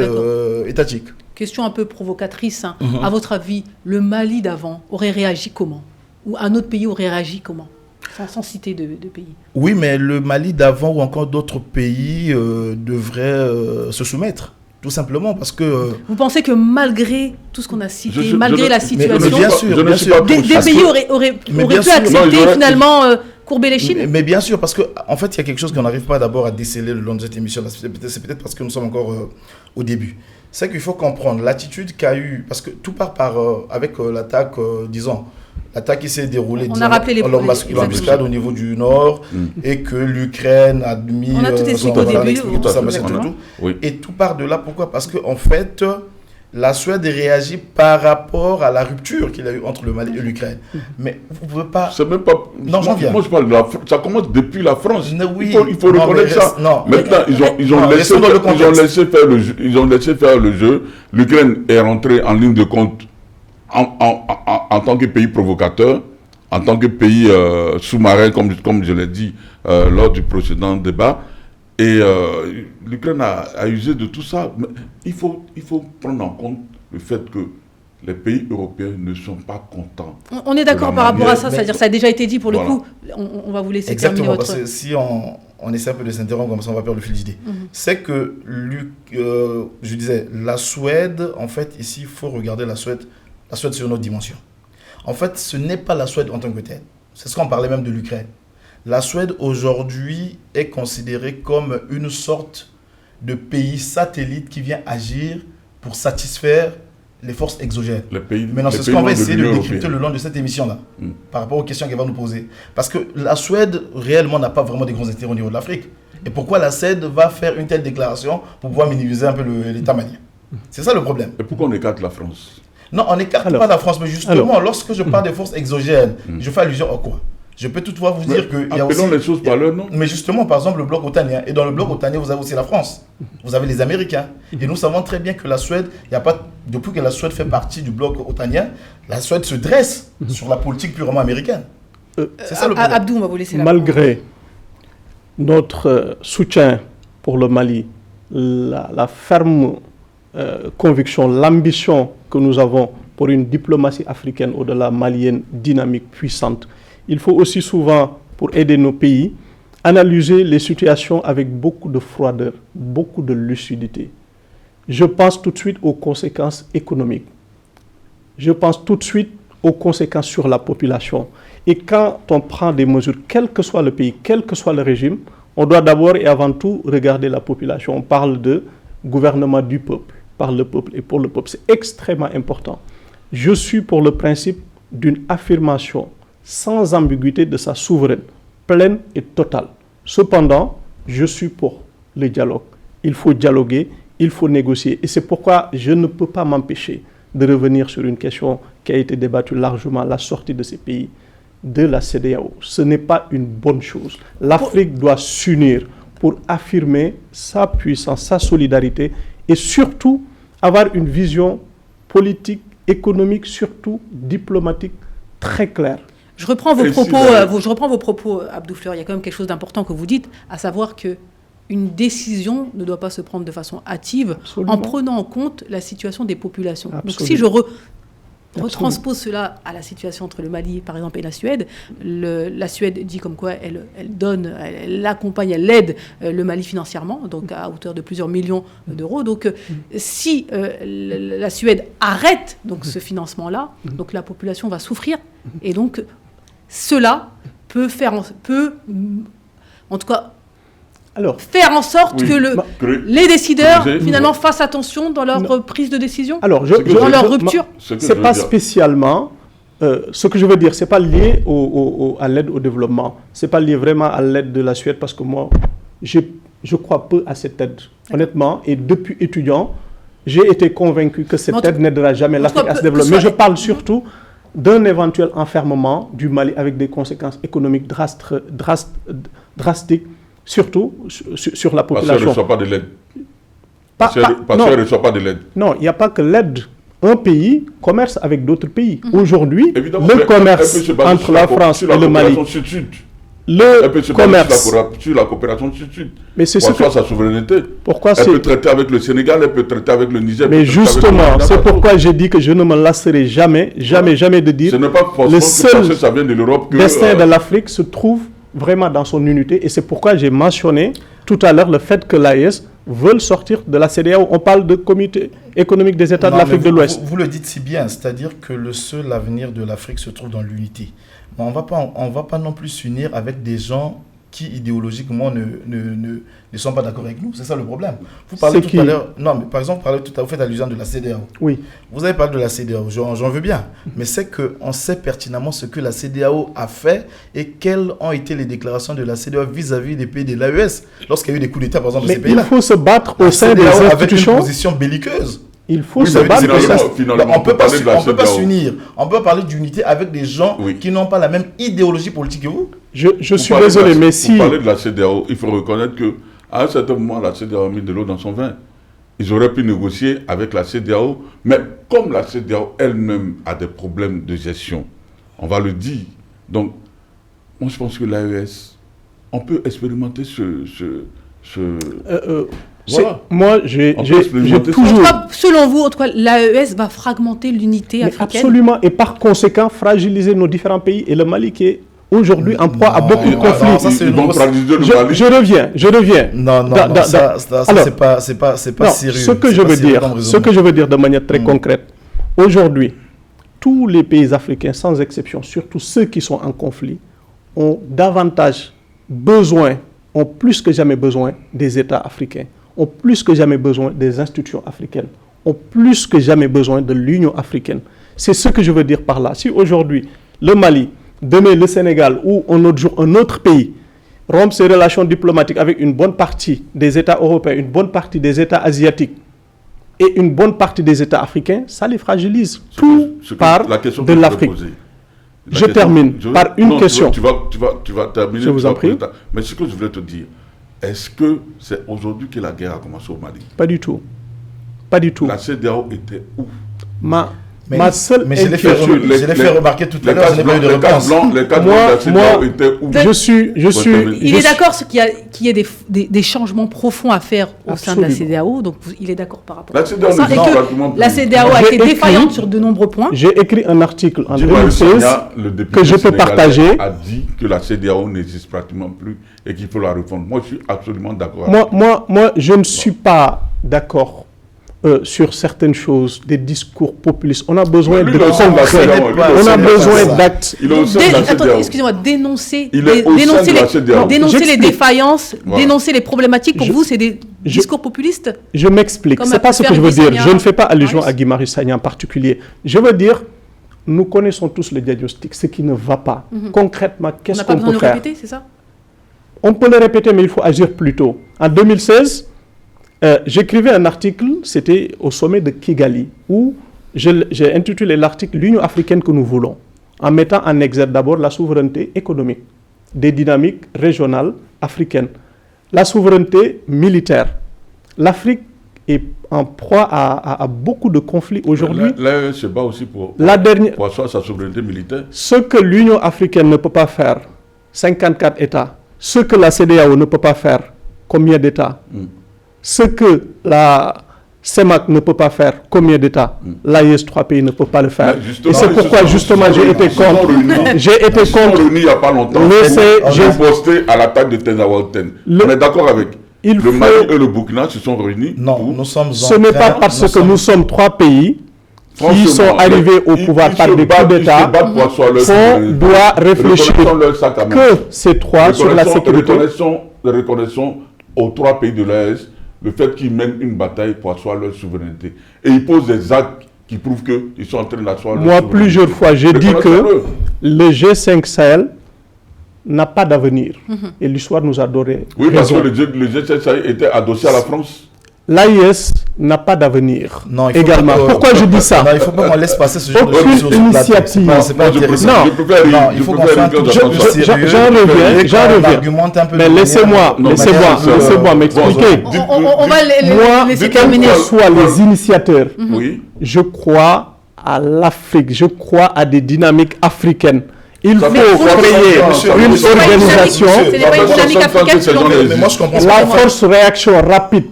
étatique. Question un peu provocatrice. À votre avis, le Mali d'avant aurait réagi comment? Ou un autre pays aurait réagi comment? Sans citer de pays. Oui, mais le Mali d'avant ou encore d'autres pays devraient se soumettre. Tout simplement parce que... Vous pensez que malgré tout ce qu'on a cité, malgré la situation, bien sûr, des pays auraient pu accepter finalement courber les chines? Mais bien sûr, parce qu'en fait, il y a quelque chose qu'on n'arrive pas d'abord à déceler le long de cette émission. C'est peut-être parce que nous sommes encore au début. C'est qu'il faut comprendre l'attitude qu'a eu, parce que tout part avec l'attaque, disons, l'attaque qui s'est déroulée en l'embuscade au niveau du nord et que l'Ukraine a mis... On a tout expliqué au début. Et tout part de là. Pourquoi? Parce qu'en fait, la Suède réagit par rapport à la rupture qu'il y a eu entre le Mali et l'Ukraine. Mais vous ne pouvez pas... C'est même pas... Non, j'en viens. Moi, je parle de ça commence depuis la France. Oui. Il faut reconnaître ça. Maintenant, ils ont laissé faire le jeu. L'Ukraine est rentrée en ligne de compte en tant que pays provocateur, en tant que pays sous-marin, comme je l'ai dit lors du précédent débat. Et l'Ukraine a usé de tout ça. Mais il faut prendre en compte le fait que les pays européens ne sont pas contents. On est d'accord par rapport à ça, c'est-à-dire ça a déjà été dit pour le coup. On va vous laisser terminer votre... Exactement, parce que si on essaie un peu de s'interrompre, comme ça on va perdre le fil d'idée. C'est que, je disais, la Suède, en fait, ici, il faut regarder la Suède sur une autre dimension. En fait, ce n'est pas la Suède en tant que telle. C'est ce qu'on parlait même de l'Ukraine. La Suède, aujourd'hui, est considérée comme une sorte de pays satellite qui vient agir pour satisfaire les forces exogènes. Maintenant, c'est ce qu'on va essayer de décrypter le long de cette émission-là, par rapport aux questions qu'elle va nous poser. Parce que la Suède, réellement, n'a pas vraiment de grands intérêts au niveau de l'Afrique. Et pourquoi la Suède va faire une telle déclaration pour pouvoir minimiser un peu l'État malien? C'est ça le problème. Et pourquoi on écarte la France? Non, on n'écarte pas la France, mais justement, lorsque je parle des forces exogènes, je fais allusion à quoi? Je peux toutefois vous dire qu'il y a aussi... Appelons les choses par leur nom. Mais justement, par exemple, le bloc otanien. Et dans le bloc otanien, vous avez aussi la France. Vous avez les Américains. Et nous savons très bien que la Suède, il y a pas, depuis que la Suède fait partie du bloc otanien, la Suède se dresse sur la politique purement américaine. C'est ça le problème. Abdou, on va vous laisser la Malgré notre soutien pour le Mali, la ferme conviction, l'ambition que nous avons pour une diplomatie africaine au-delà malienne, dynamique, puissante, il faut aussi souvent, pour aider nos pays, analyser les situations avec beaucoup de froideur, beaucoup de lucidité. Je pense tout de suite aux conséquences économiques. Je pense tout de suite aux conséquences sur la population. Et quand on prend des mesures, quel que soit le pays, quel que soit le régime, on doit d'abord et avant tout regarder la population. On parle de gouvernement du peuple, par le peuple et pour le peuple. C'est extrêmement important. Je suis pour le principe d'une affirmation sans ambiguïté de sa souveraineté, pleine et totale. Cependant, je suis pour le dialogue. Il faut dialoguer, il faut négocier. Et c'est pourquoi je ne peux pas m'empêcher de revenir sur une question qui a été débattue largement, la sortie de ces pays de la CEDEAO. Ce n'est pas une bonne chose. L'Afrique doit s'unir pour affirmer sa puissance, sa solidarité et surtout avoir une vision politique, économique, surtout diplomatique très claire. Je reprends vos propos, Abdou Fleur. Il y a quand même quelque chose d'important que vous dites, à savoir qu'une décision ne doit pas se prendre de façon hâtive. Absolument. En prenant en compte la situation des populations. Absolument. Donc si je retranspose cela à la situation entre le Mali, par exemple, et la Suède, la Suède dit comme quoi elle accompagne, elle aide le Mali financièrement, donc à hauteur de plusieurs millions d'euros. Donc si la Suède arrête donc ce financement-là, donc la population va souffrir. Et donc cela peut en tout cas faire en sorte que les décideurs finalement fassent attention dans leur prise de décision, dans leur rupture. C'est pas spécialement ce que je veux dire, c'est pas lié à l'aide au développement, c'est pas lié vraiment à l'aide de la Suède, parce que moi je crois peu à cette aide, honnêtement, et depuis étudiant j'ai été convaincu que cette aide n'aidera jamais l'Afrique à se développer. Mais je parle surtout d'un éventuel enfermement du Mali avec des conséquences économiques drastiques, surtout sur la population. Parce qu'elle ne reçoit pas de l'aide. Parce qu'elle ne reçoit pas de l'aide. Non, il n'y a pas que l'aide. Un pays commerce avec d'autres pays. Aujourd'hui, le commerce entre la France et le Mali, elle peut se baser sur la coopération sud-sud. Mais c'est ce que sa souveraineté. Elle peut traiter avec le Sénégal, elle peut traiter avec le Niger. Mais justement, c'est pourquoi j'ai dit que je ne me lasserai jamais de dire que le seul destin de l'Afrique se trouve vraiment dans son unité. Et c'est pourquoi j'ai mentionné tout à l'heure le fait que l'AES veulent sortir de la CEDEAO. On parle de comité économique des États de l'Afrique de l'Ouest. Vous le dites si bien, c'est-à-dire que le seul avenir de l'Afrique se trouve dans l'unité. Mais on ne va pas non plus s'unir avec des gens qui idéologiquement ne sont pas d'accord avec nous. C'est ça le problème. Vous parlez tout à l'heure... Non, mais par exemple, vous faites allusion de la CEDEAO. Oui. Vous avez parlé de la CEDEAO, j'en veux bien. Mais c'est qu'on sait pertinemment ce que la CEDEAO a fait et quelles ont été les déclarations de la CEDEAO vis-à-vis des pays de l'AES lorsqu'il y a eu des coups d'État, par exemple, de ces pays-là. Il faut se battre au sein des institutions. Avec une position belliqueuse. Il faut se battre. On ne peut pas s'unir. On peut parler d'unité avec des gens qui n'ont pas la même idéologie politique que vous. Je suis désolé, mais si... Pour parler de la CEDEAO, il faut reconnaître qu'à un certain moment, la CEDEAO a mis de l'eau dans son vin. Ils auraient pu négocier avec la CEDEAO, mais comme la CEDEAO elle-même a des problèmes de gestion, on va le dire. Donc, moi je pense que l'AES, on peut expérimenter voilà. Moi, j'ai toujours... Selon vous, en tout cas, l'AES va fragmenter l'unité africaine. Absolument, et par conséquent, fragiliser nos différents pays. Et le Mali qui est aujourd'hui en proie à beaucoup de conflits. Je reviens. Non, ça c'est pas sérieux. Ce que je veux dire de manière très concrète, aujourd'hui, tous les pays africains, sans exception, surtout ceux qui sont en conflit, ont plus que jamais besoin des États africains, ont plus que jamais besoin des institutions africaines, ont plus que jamais besoin de l'Union africaine. C'est ce que je veux dire par là. Si aujourd'hui, le Mali, demain le Sénégal ou un autre jour un autre pays rompt ses relations diplomatiques avec une bonne partie des États européens, une bonne partie des États asiatiques et une bonne partie des États africains, ça les fragilise. Tout part de l'Afrique. Je termine par une question. Tu vas terminer. Je vous en prie. Mais ce que je voulais te dire, est-ce que c'est aujourd'hui que la guerre a commencé au Mali? Pas du tout. Pas du tout. La CEDEAO était où? Ma seule mais je l'ai fait remarquer tout à l'heure, je n'ai pas eu de réponse. Les cadres de la CEDEAO étaient où? Il est d'accord qu'il y ait des changements profonds à faire au sein de la CEDEAO, donc il est d'accord par rapport à ça. Et que la CEDEAO a été défaillante sur de nombreux points. J'ai écrit un article en 2016 que je peux partager. A dit que la CEDEAO n'existe pratiquement plus et qu'il faut la refondre. Moi, je suis absolument d'accord. Moi, je ne suis pas d'accord sur certaines choses, des discours populistes. On a besoin de concret. On a besoin d'actes. Attendez, excusez-moi, dénoncer les défaillances, dénoncer les problématiques, pour vous, c'est des discours populistes? Je m'explique. Ce n'est pas ce que je veux dire. Je ne fais pas allusion à Guy Marius Sagna en particulier. Je veux dire, nous connaissons tous le diagnostic, ce qui ne va pas. Concrètement, qu'est-ce qu'on peut faire? On n'a pas besoin de le répéter, c'est ça? On peut le répéter, mais il faut agir plus tôt. En 2016, j'écrivais un article, c'était au sommet de Kigali, où j'ai intitulé l'article « L'Union africaine que nous voulons », en mettant en exergue d'abord la souveraineté économique, des dynamiques régionales africaines, la souveraineté militaire. L'Afrique est en proie à beaucoup de conflits aujourd'hui. L'AES se bat aussi pour asseoir sa souveraineté militaire. Ce que l'Union africaine ne peut pas faire, 54 États, ce que la CEDEAO ne peut pas faire, combien d'États? Ce que la CEMAC ne peut pas faire, combien d'États? L'AES, 3 pays ne peut pas le faire. Et c'est pourquoi justement j'ai été contre. J'ai été contre. Il n'y a pas longtemps. J'ai posté à l'attaque de Tenzawauten. On est d'accord avec. Le Mali et le Burkina se sont réunis. Non, nous sommes. Ce n'est pas parce que nous sommes 3 pays qui sont arrivés au pouvoir par des coups d'État qu'on doit réfléchir que ces 3 sur la sécurité. Reconnaissons aux 3 pays de l'AES le fait qu'ils mènent une bataille pour asseoir leur souveraineté. Et ils posent des actes qui prouvent qu'ils sont en train d'asseoir leur souveraineté. Moi, plusieurs fois, j'ai dit que le G5 Sahel n'a pas d'avenir. Et l'histoire nous a donné raison. Parce que le G5 Sahel était adossé à la France. L'AIS n'a pas d'avenir également. Pourquoi je dis ça? Non, il ne faut pas qu'on laisse passer ce genre de choses. Aucune initiative. C'est pas intéressant. Non, il faut qu'on fasse un peu de J'en reviens. Mais laissez-moi m'expliquer. On va laisser terminer. Quels que soient les initiateurs, je crois à l'Afrique, je crois à des dynamiques africaines. Il faut créer une organisation. La force réaction rapide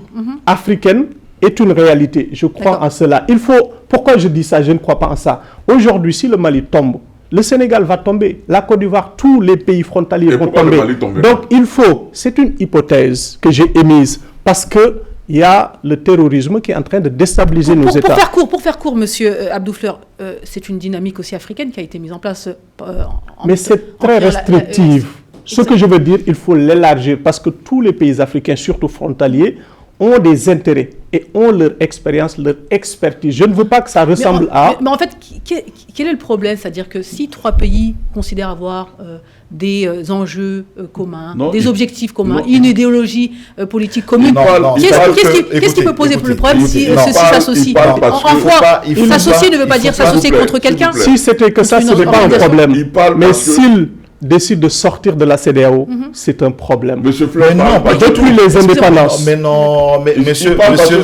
africaine est une réalité. Je crois en cela. Pourquoi je dis ça? Je ne crois pas en ça. Aujourd'hui, si le Mali tombe, le Sénégal va tomber, la Côte d'Ivoire, tous les pays frontaliers vont tomber. Donc c'est une hypothèse que j'ai émise parce que il y a le terrorisme qui est en train de déstabiliser nos États. Pour faire court, monsieur Abdou Fleur, c'est une dynamique aussi africaine qui a été mise en place. Mais c'est très restrictif. Ce que je veux dire, il faut l'élargir parce que tous les pays africains, surtout frontaliers, ont des intérêts et ont leur expérience, leur expertise. Je ne veux pas que ça ressemble Mais en fait, quel est le problème? C'est-à-dire que si 3 pays considèrent avoir des enjeux communs, des objectifs communs, une idéologie politique commune, qu'est-ce qui peut poser le problème si ceux-ci s'associent? S'associer ne veut pas dire s'associer contre quelqu'un. Si c'était que ça, ce n'est pas un problème. Mais s'ils décide de sortir de la CEDEAO, c'est un problème. Monsieur Fleur, depuis les indépendances. Mais non, mais monsieur Fleur, s'il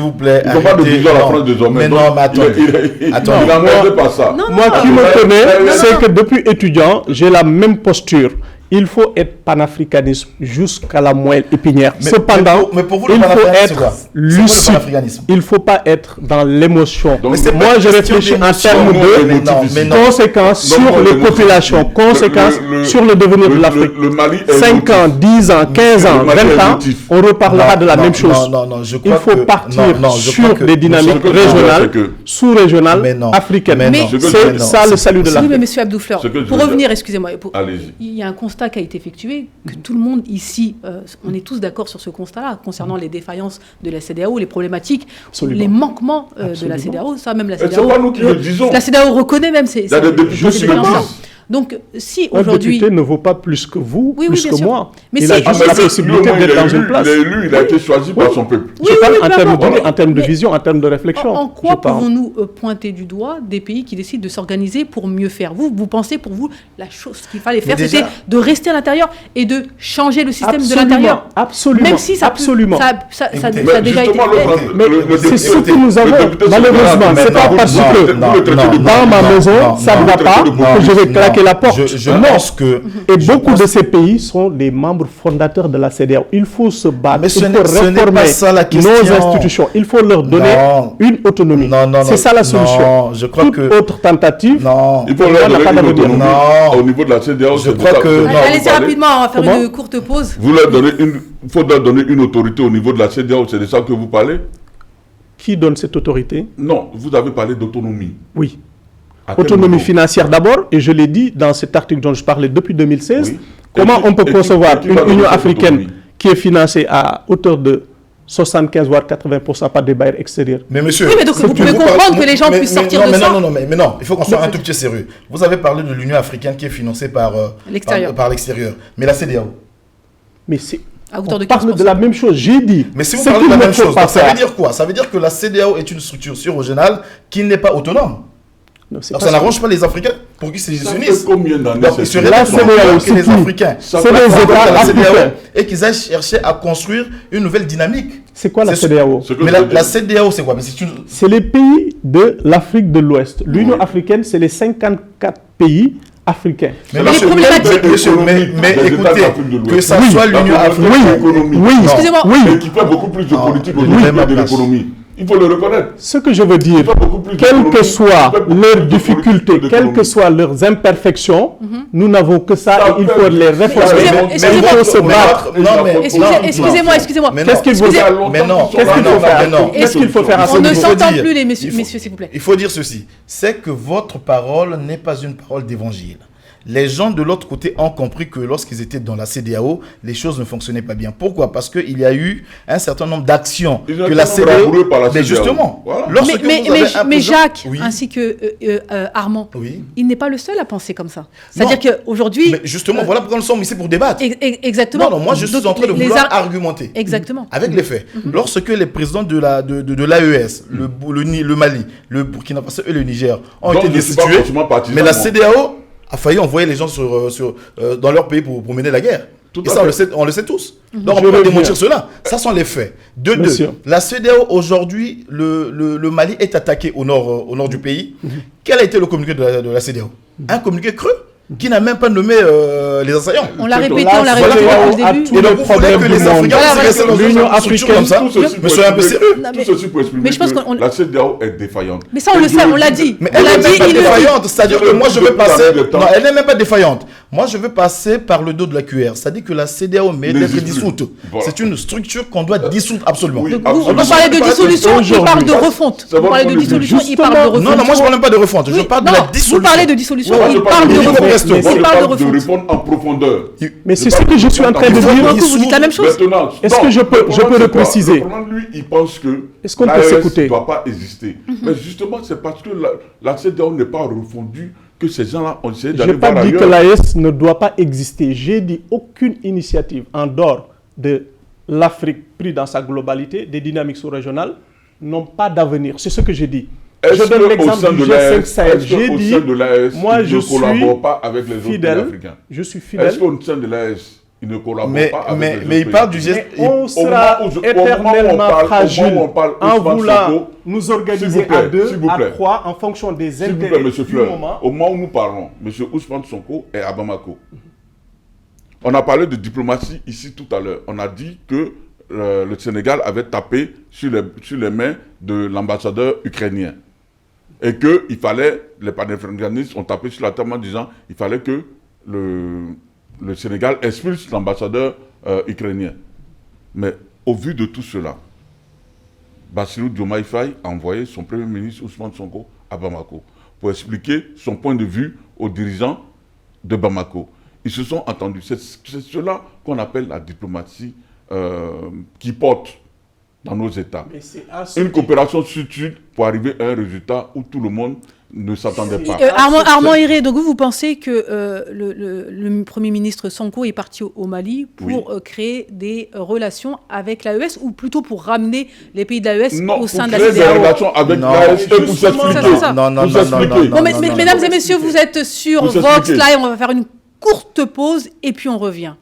vous plaît, il ne faut pas de bisous à la France désormais. Mais non, mais attends, il n'en pas ça. Moi qui me connais, c'est que depuis étudiant, j'ai la même posture. Il faut être panafricaniste jusqu'à la moelle épinière. Cependant, mais pour vous, il faut être lucide. Il ne faut pas être dans l'émotion. Moi, je réfléchis en termes de conséquences sur les populations, conséquences sur le devenir de l'Afrique. 5 ans, 10 ans, 15 ans, 20 ans, on reparlera de la même chose. Il faut partir sur des dynamiques régionales, sous-régionales, africaines. C'est ça le salut de l'Afrique. Oui, mais monsieur Abdou Fleur, pour revenir, excusez-moi, il y a un constat qui a été effectué, que tout le monde ici, on est tous d'accord sur ce constat-là, concernant les défaillances de la CEDEAO, les problématiques, les manquements de la CEDEAO, ça même la CEDEAO. C'est pas nous qui le disons. La CEDEAO reconnaît même ces défaillances. Donc, si Un aujourd'hui... député ne vaut pas plus que vous, Oui, plus bien que sûr. moi. Mais il si- a juste la possibilité d'être dans une place. Il est élu, il a été choisi par son peuple. Oui, Je parle peu en termes importe. d'idées, en termes de Mais vision, en termes de réflexion. En quoi Je parle. pouvons-nous pointer du doigt des pays qui décident de s'organiser pour mieux faire? Vous pensez, pour vous, la chose qu'il fallait faire, déjà- c'était de rester à l'intérieur et de changer le système de Absolument, l'intérieur? absolument, Même si ça, absolument. ça Écoutez, a déjà été justement, fait. le C'est ce député- que nous avons, le député malheureusement. se C'est pas parle. parce Non, que non, non, dans ma non, maison, non, ça non, ne va non, pas, non, que je vais non. claquer la porte. Je Non. pense que... Et je beaucoup pense- de ces pays sont des membres fondateurs de la CEDEAO. Il faut se battre, Mais il ce faut n'est réformer pas ça la question. nos institutions. Il faut leur donner Non. une autonomie. Non, C'est ça la solution. non, je crois Toute que- autre tentative, Non. Il faut Pour moi, leur n'a donner pas une d'avenir. autonomie Non. au niveau de la CEDEAO. Je c'est crois ça. que- Vous non, Allez-y parlez. rapidement, on va faire Comment une courte pause. Vous leur donnez il faut leur donner une autorité au niveau de la CEDEAO, c'est de ça que vous parlez? qui donne cette autorité? Non, vous avez parlé d'autonomie. Oui. À quel Autonomie niveau? financière d'abord, et je l'ai dit dans cet article dont je parlais depuis 2016, Oui. comment Et qui- on peut et qui- concevoir et qui une va donner Union cette africaine autonomie? qui est financée à hauteur de 75 voire 80% par des bailleurs extérieurs? Mais monsieur, Oui, mais donc, vous pouvez comprendre que les gens puissent sortir non, de mais ça. Non, mais non, il faut qu'on soit un tout petit sérieux. Vous avez parlé de l'Union africaine qui est financée par L'extérieur. par l'extérieur. Mais la CEDEAO. Mais c'est... À hauteur de On parle 15%. de la même chose, j'ai dit. Mais si vous ce parlez de qu'il la ne même faut chose, pas donc ça faire. veut dire quoi? Ça veut dire que la CEDEAO est une structure surrégionale qui n'est pas autonome. Non, c'est Alors pas ça ça. n'arrange pas les Africains pour qu'ils se Ça fait unissent. combien d'années Donc, c'est ils seraient fait? La plus CEDEAO, que c'est les qui? Africains. Ça C'est fait les pas États la africains. CEDEAO et qu'ils aillent chercher à construire une nouvelle dynamique. C'est quoi la C'est- CEDEAO? Ce que Mais je veux dire. la CEDEAO, c'est quoi? Mais c'est une... C'est les pays de l'Afrique de l'Ouest. L'Union Oui. africaine, c'est les 54 pays africains. Mais les monsieur, problématiques- monsieur, mais Les États écoutez, d'Afrique de l'Ouest. que ça Oui. soit l'Union La africaine... économie. Oui, Excusez-moi. oui. Et qui fait beaucoup plus de Non, politique oui, au niveau même de place. l'économie. Il faut le reconnaître. Ce que je veux dire, Il fait beaucoup plus quelles d'économie, que soient il fait beaucoup leurs plus de difficultés, politique quelles d'économie. que soient leurs imperfections, nous n'avons que ça Ça et il fait- faut les réformer. Excusez-moi, Il faut se battre. Non, mais... Excusez-moi. Mais Qu'est-ce non. qu'il faut Excusez- faire? Mais non, Qu'est-ce qu'il faut faire? Qu'est-ce qu'il faut faire à ce On ne Il niveau? faut s'entend dire- plus, les il messieurs, faut- s'il vous plaît. Il faut dire ceci, c'est que votre parole n'est pas une parole d'évangile. Les gens de l'autre côté ont compris que lorsqu'ils étaient dans la CEDEAO, les choses ne fonctionnaient pas bien. Pourquoi? Parce qu'il y a eu un certain nombre d'actions Ils ont que été la CEDEAO... bravoureux par la Mais CEDEAO. justement, Voilà. lorsque vous avez un Mais président- Jacques, Oui. ainsi que Armand, Oui. il n'est pas le seul à penser comme ça. C'est-à-dire qu'aujourd'hui... Mais justement, voilà pourquoi nous sommes ici pour débattre. Exactement. Non, moi je suis Donc, en train de les vouloir ar- argumenter. Exactement. Avec les faits. Lorsque les présidents de l'AES, le Mali, le Burkina Faso et le Niger ont Donc, été je suis pas destitués, forcément partisan, mais la moi. CEDEAO a failli envoyer les gens dans leur pays pour mener la guerre. Tout Et à ça, fait. on le sait tous. Donc, on Je peut pas reviens. démentir cela. Ça sont les faits. De deux, Monsieur. la CEDEAO, aujourd'hui, le Mali est attaqué au nord du pays. Quel a été le communiqué de la CEDEAO? Un communiqué creux qui n'a même pas nommé les assaillants. On l'a répété, Là, on l'a voilà, répété voilà, depuis à le tous début. Et les donc, vous voulez problèmes que du les monde. Africains Voilà, restent dans l'Union une structure africaine, comme ça? Tout ceci pour Mais soyez un peu exprimer- sérieux. Non, tout mais- ceci pour exprimer mais je pense que qu'on- la CEDEAO est défaillante. Mais ça, on le sait, on l'a dit. Mais On elle l'a n'est dit, même pas il le dit. défaillante. C'est-à-dire que moi, je veux passer... Depuis Non, elle n'est même pas défaillante. Moi, je veux passer par le dos de la cuillère. C'est-à-dire que la CEDEAO mérite d'être N'existe plus. dissoute. Voilà. C'est une structure qu'on doit dissoudre absolument. Oui, Donc, absolument. vous parlez de dissolution, il Aujourd'hui. parle de refonte. C'est Vous parlez de votre dissolution, il justement. parle de refonte. Non, non, moi, je ne parle même pas de refonte. Je Oui, parle non, de la dissolution. vous parlez de dissolution, Moi, il je parle de parle refonte. refonte. Moi, Il je parle de parle de refonte. répondre en profondeur. Mais c'est ce que je suis en train de Il faut dire. qu'il Vous dites la même chose. Maintenant, Est-ce non, que je peux le problème, le c'est quoi? préciser? Le problème, lui, il pense que Est-ce qu'on peut l'AES s'écouter? ne doit pas exister. Mais justement, c'est parce que la CEDEAO n'est pas refondue que ces gens-là ont essayé Je d'aller n'ai pas voir dit que ailleurs. l'AES ne doit pas exister. J'ai dit aucune initiative en dehors de l'Afrique prise dans sa globalité, des dynamiques sous-régionales, n'ont pas d'avenir. C'est ce que j'ai dit. Est-ce Je donne qu'au l'exemple sein du de G5 l'AES, Sahel. est-ce J'ai qu'au dit, sein de l'AES, moi il je ne suis collabore pas avec les autres pays fidèle. africains? Je suis Est-ce fidèle. qu'au sein de l'AES, il ne collabore Mais, pas avec mais, les autres mais il pays parle du africains? geste. Mais on Au sera moment où on éternellement parle- fragile au moment où on parle en Ousmane voulant Sonko, nous s'il organiser vous plaît, à deux, s'il vous à plaît. trois, en fonction des S'il vous plaît, intérêts monsieur du Fleur, moment. au moment où nous parlons, monsieur Ousmane Sonko est à Bamako. On a parlé de diplomatie ici tout à l'heure. On a dit que le Sénégal avait tapé sur les mains de l'ambassadeur ukrainien. Et qu'il fallait, les panafricanistes ont tapé sur la table en disant qu'il fallait que le Sénégal expulse l'ambassadeur ukrainien. Mais au vu de tout cela, Bassirou Diomaye Faye a envoyé son premier ministre Ousmane Sonko à Bamako pour expliquer son point de vue aux dirigeants de Bamako. Ils se sont entendus. C'est cela qu'on appelle la diplomatie qui porte dans nos États. Mais c'est à ce Une coopération sud-sud pour arriver à un résultat où tout le monde ne s'attendaient pas. Armand Héré, donc vous pensez que le Premier ministre Sonko est parti au Mali pour créer des relations avec l'AES ou plutôt pour ramener les pays de l'AES au sein de la CEDEAO? Des relations avec l'AES pour s'expliquer. Non, mesdames et messieurs, vous êtes sur Vox Live, on va faire une courte pause et puis on revient.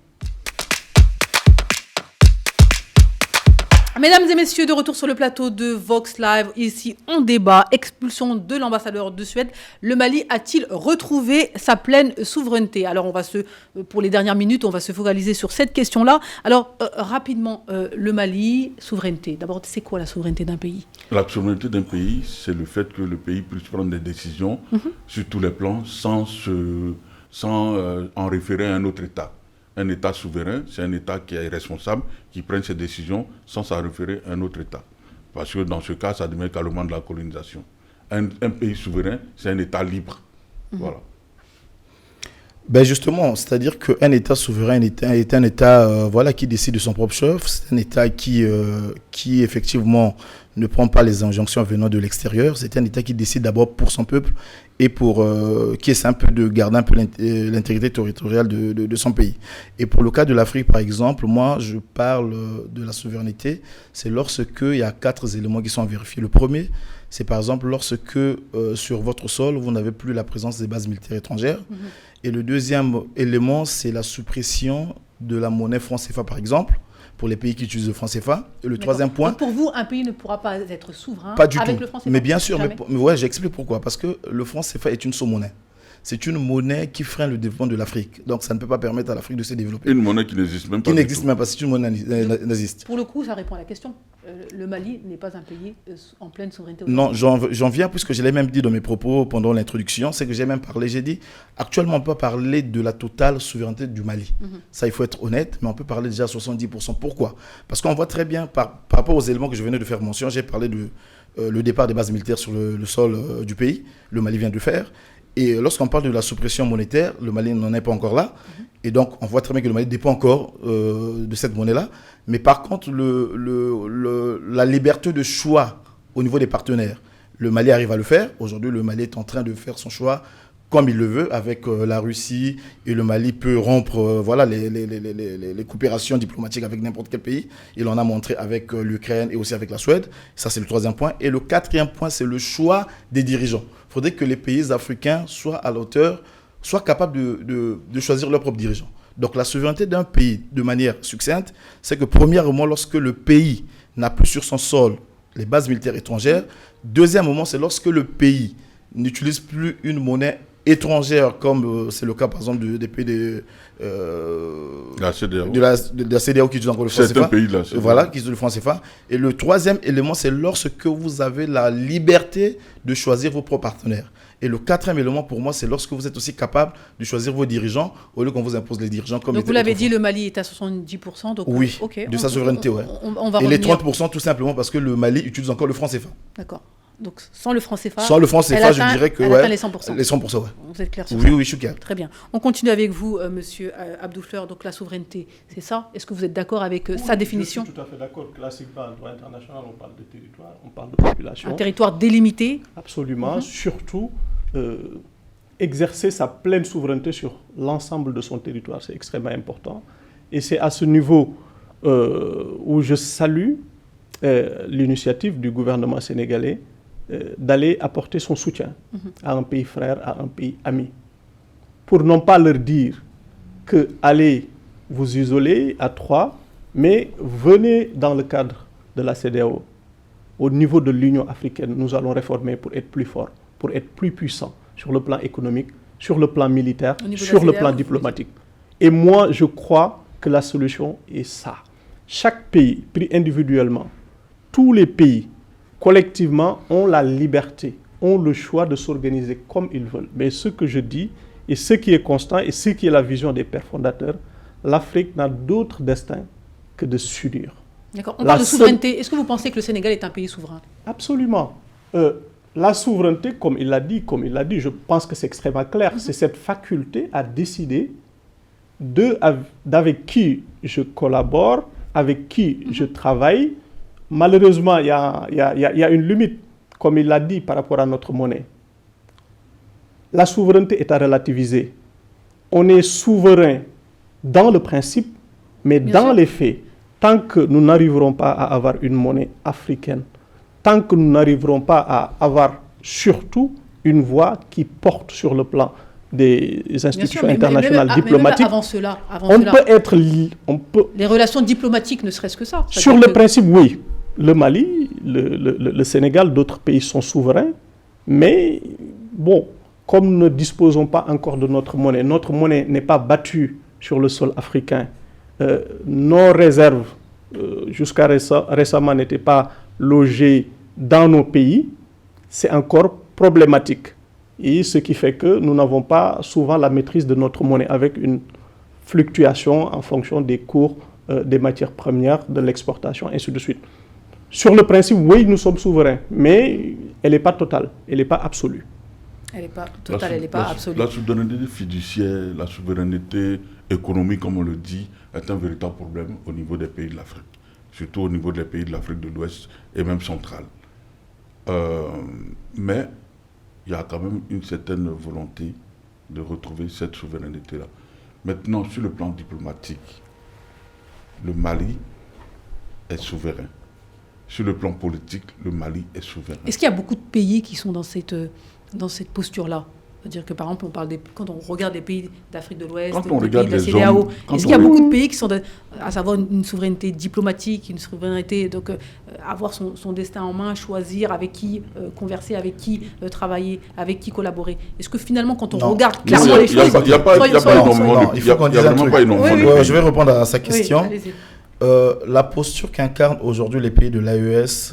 Mesdames et messieurs, de retour sur le plateau de Vox Live, ici on débat, expulsion de l'ambassadeur de Suède. Le Mali a-t-il retrouvé sa pleine souveraineté? Alors pour les dernières minutes, on va se focaliser sur cette question-là. Alors rapidement, le Mali, souveraineté. D'abord, c'est quoi la souveraineté d'un pays? La souveraineté d'un pays, c'est le fait que le pays puisse prendre des décisions sur tous les plans sans en référer à un autre État. Un État souverain, c'est un État qui est responsable, qui prend ses décisions sans s'en référer à un autre État. Parce que dans ce cas, ça devient carrément de la colonisation. Un pays souverain, c'est un État libre. Voilà. Ben justement, c'est-à-dire qu'un État souverain est un État qui décide de son propre chef. C'est un État qui effectivement ne prend pas les injonctions venant de l'extérieur. C'est un État qui décide d'abord pour son peuple et qui essaie un peu de garder un peu l'intégrité territoriale de son pays. Et pour le cas de l'Afrique, par exemple, moi, je parle de la souveraineté. C'est lorsqu'il y a 4 éléments qui sont vérifiés. Le premier, c'est par exemple lorsque sur votre sol, vous n'avez plus la présence des bases militaires étrangères. Et le deuxième élément, c'est la suppression de la monnaie franc CFA, par exemple, pour les pays qui utilisent le franc CFA. Et le troisième point... Donc pour vous, un pays ne pourra pas être souverain pas du avec tout. Le franc CFA? Mais bien sûr, mais ouais, j'explique pourquoi. Parce que le franc CFA est une sous-monnaie. C'est une monnaie qui freine le développement de l'Afrique. Donc, ça ne peut pas permettre à l'Afrique de se développer. Une monnaie qui n'existe même pas. Qui n'existe même pas. C'est une monnaie naziste. Pour le coup, ça répond à la question. Le Mali n'est pas un pays en pleine souveraineté. Non, j'en viens, puisque je l'ai même dit dans mes propos pendant l'introduction, c'est que j'ai même parlé, j'ai dit, actuellement, on peut parler de la totale souveraineté du Mali. Ça, il faut être honnête, mais on peut parler déjà à 70%. Pourquoi? Parce qu'on voit très bien, par rapport aux éléments que je venais de faire mention, j'ai parlé de le départ des bases militaires sur le sol du pays. Le Mali vient de faire. Et lorsqu'on parle de la suppression monétaire, le Mali n'en est pas encore là. Et donc, on voit très bien que le Mali dépend encore de cette monnaie-là. Mais par contre, la liberté de choix au niveau des partenaires, le Mali arrive à le faire. Aujourd'hui, le Mali est en train de faire son choix comme il le veut avec la Russie. Et le Mali peut rompre les coopérations diplomatiques avec n'importe quel pays. Il en a montré avec l'Ukraine et aussi avec la Suède. Ça, c'est le troisième point. Et le quatrième point, c'est le choix des dirigeants. Il faudrait que les pays africains soient à la hauteur, soient capables de choisir leurs propres dirigeants. Donc la souveraineté d'un pays, de manière succincte, c'est que premièrement, lorsque le pays n'a plus sur son sol les bases militaires étrangères. Deuxièmement, c'est lorsque le pays n'utilise plus une monnaie étrangère, comme c'est le cas par exemple des pays de la CEDEAO qui utilisent encore le franc CFA. Voilà, qui utilisent le franc CFA. Et le troisième élément, c'est lorsque vous avez la liberté de choisir vos propres partenaires. Et le quatrième élément, pour moi, c'est lorsque vous êtes aussi capable de choisir vos dirigeants au lieu qu'on vous impose les dirigeants. Comme donc vous l'avez dit, le Mali est à 70%. Donc oui, de sa souveraineté, ouais. Et les 30%, tout simplement parce que le Mali utilise encore le franc CFA. D'accord. Donc, sans le franc CFA, je dirais que elle atteint les 100%. Les 100%, ouais. Vous êtes clair sur ça? Oui, je suis clair. Très bien. On continue avec vous, monsieur Abdou Fleur. Donc, la souveraineté, c'est ça? Est-ce que vous êtes d'accord avec sa définition? Je suis tout à fait d'accord. Classiquement, en droit international, on parle de territoire, on parle de population. Un territoire délimité? Absolument. Surtout, exercer sa pleine souveraineté sur l'ensemble de son territoire, c'est extrêmement important. Et c'est à ce niveau où je salue l'initiative du gouvernement sénégalais d'aller apporter son soutien à un pays frère, à un pays ami. Pour non pas leur dire que allez vous isoler à 3, mais venez dans le cadre de la CEDEAO. Au niveau de l'Union africaine, nous allons réformer pour être plus forts, pour être plus puissants sur le plan économique, sur le plan militaire, sur le plan diplomatique. Et moi, je crois que la solution est ça. Chaque pays, pris individuellement, tous les pays, collectivement, ont la liberté, ont le choix de s'organiser comme ils veulent. Mais ce que je dis, et ce qui est constant, et ce qui est la vision des pères fondateurs, l'Afrique n'a d'autre destin que de s'unir. D'accord. On parle de souveraineté. Est-ce que vous pensez que le Sénégal est un pays souverain? Absolument. La souveraineté, comme il l'a dit, je pense que c'est extrêmement clair. C'est cette faculté à décider d'avec qui je collabore, avec qui je travaille. Malheureusement, il y a une limite, comme il l'a dit, par rapport à notre monnaie. la souveraineté est à relativiser. On est souverain dans le principe, mais dans les faits, tant que nous n'arriverons pas à avoir une monnaie africaine, tant que nous n'arriverons pas à avoir surtout une voix qui porte sur le plan des institutions internationales diplomatiques, avant cela, les relations diplomatiques, ne serait-ce que ça. Sur le principe, oui. Le Mali, le Sénégal, d'autres pays sont souverains, mais bon, comme nous ne disposons pas encore de notre monnaie n'est pas battue sur le sol africain, nos réserves, jusqu'à récemment, n'étaient pas logées dans nos pays, c'est encore problématique. Et ce qui fait que nous n'avons pas souvent la maîtrise de notre monnaie, avec une fluctuation en fonction des cours des matières premières, de l'exportation, ainsi de suite. Sur le principe, oui, nous sommes souverains, mais elle n'est pas totale, elle n'est pas absolue. Elle n'est pas totale, elle n'est pas absolue. La souveraineté fiduciaire, la souveraineté économique, comme on le dit, est un véritable problème au niveau des pays de l'Afrique, surtout au niveau des pays de l'Afrique de l'Ouest et même centrale. Mais il y a quand même une certaine volonté de retrouver cette souveraineté-là. Maintenant, sur le plan diplomatique, le Mali est souverain. Sur le plan politique, le Mali est souverain. Est-ce qu'il y a beaucoup de pays qui sont dans cette posture-là? C'est-à-dire que, par exemple, quand on regarde les pays d'Afrique de l'Ouest, les pays de la CEDEAO, est-ce qu'il y a beaucoup de pays qui sont, à savoir une souveraineté diplomatique, une souveraineté, donc avoir son destin en main, choisir avec qui converser, avec qui travailler, avec qui collaborer? Est-ce que finalement, quand on regarde clairement les choses... Il n'y a pas énormément. Il faut qu'on dise un truc. Je vais répondre à sa question. Oui, la posture qu'incarnent aujourd'hui les pays de l'AES,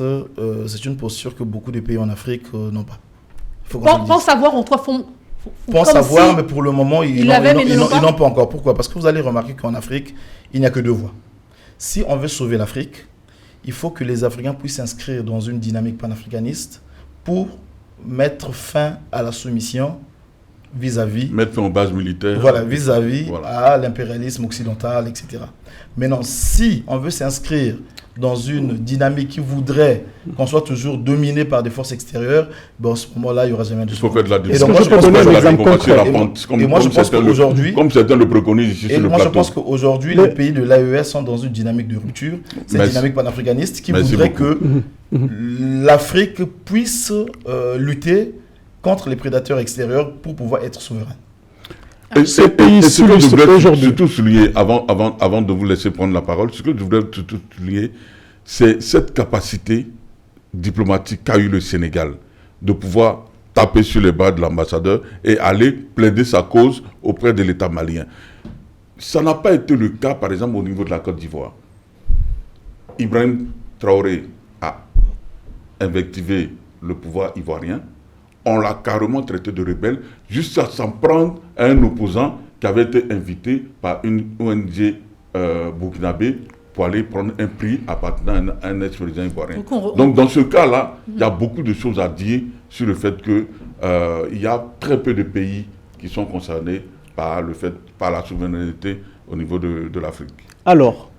c'est une posture que beaucoup de pays en Afrique n'ont pas. Pense savoir, on doit font pense savoir, mais pour le moment, ils n'ont pas encore. Pourquoi? Parce que vous allez remarquer qu'en Afrique, il n'y a que deux voies. Si on veut sauver l'Afrique, il faut que les Africains puissent s'inscrire dans une dynamique panafricaniste pour mettre fin à la soumission vis-à-vis... Mettre fin aux bases militaires. Voilà, vis-à-vis à l'impérialisme occidental, etc. Maintenant, si on veut s'inscrire dans une dynamique qui voudrait qu'on soit toujours dominé par des forces extérieures, ben, à ce moment-là, il n'y aura jamais de... Il faut faire de la diplomatie. Et moi, je pense qu'aujourd'hui... Comme certains le préconisent ici sur le plateau. Moi, je pense qu'aujourd'hui, les pays de l'AES sont dans une dynamique de rupture. C'est une dynamique panafricaniste qui voudrait que l'Afrique puisse lutter contre les prédateurs extérieurs pour pouvoir être souverain. Ces pays surtout souligner, avant de vous laisser prendre la parole, ce que je voudrais surtout souligner, c'est cette capacité diplomatique qu'a eu le Sénégal de pouvoir taper sur les bras de l'ambassadeur et aller plaider sa cause auprès de l'État malien. Ça n'a pas été le cas, par exemple, au niveau de la Côte d'Ivoire. Ibrahim Traoré a invectivé le pouvoir ivoirien. On l'a carrément traité de rebelle, jusqu'à s'en prendre à un opposant qui avait été invité par une ONG burkinabé pour aller prendre un prix appartenant à un ex-président ivoirien. Donc dans ce cas-là, il y a beaucoup de choses à dire sur le fait qu'il y a très peu de pays qui sont concernés par la souveraineté au niveau de l'Afrique. Alors,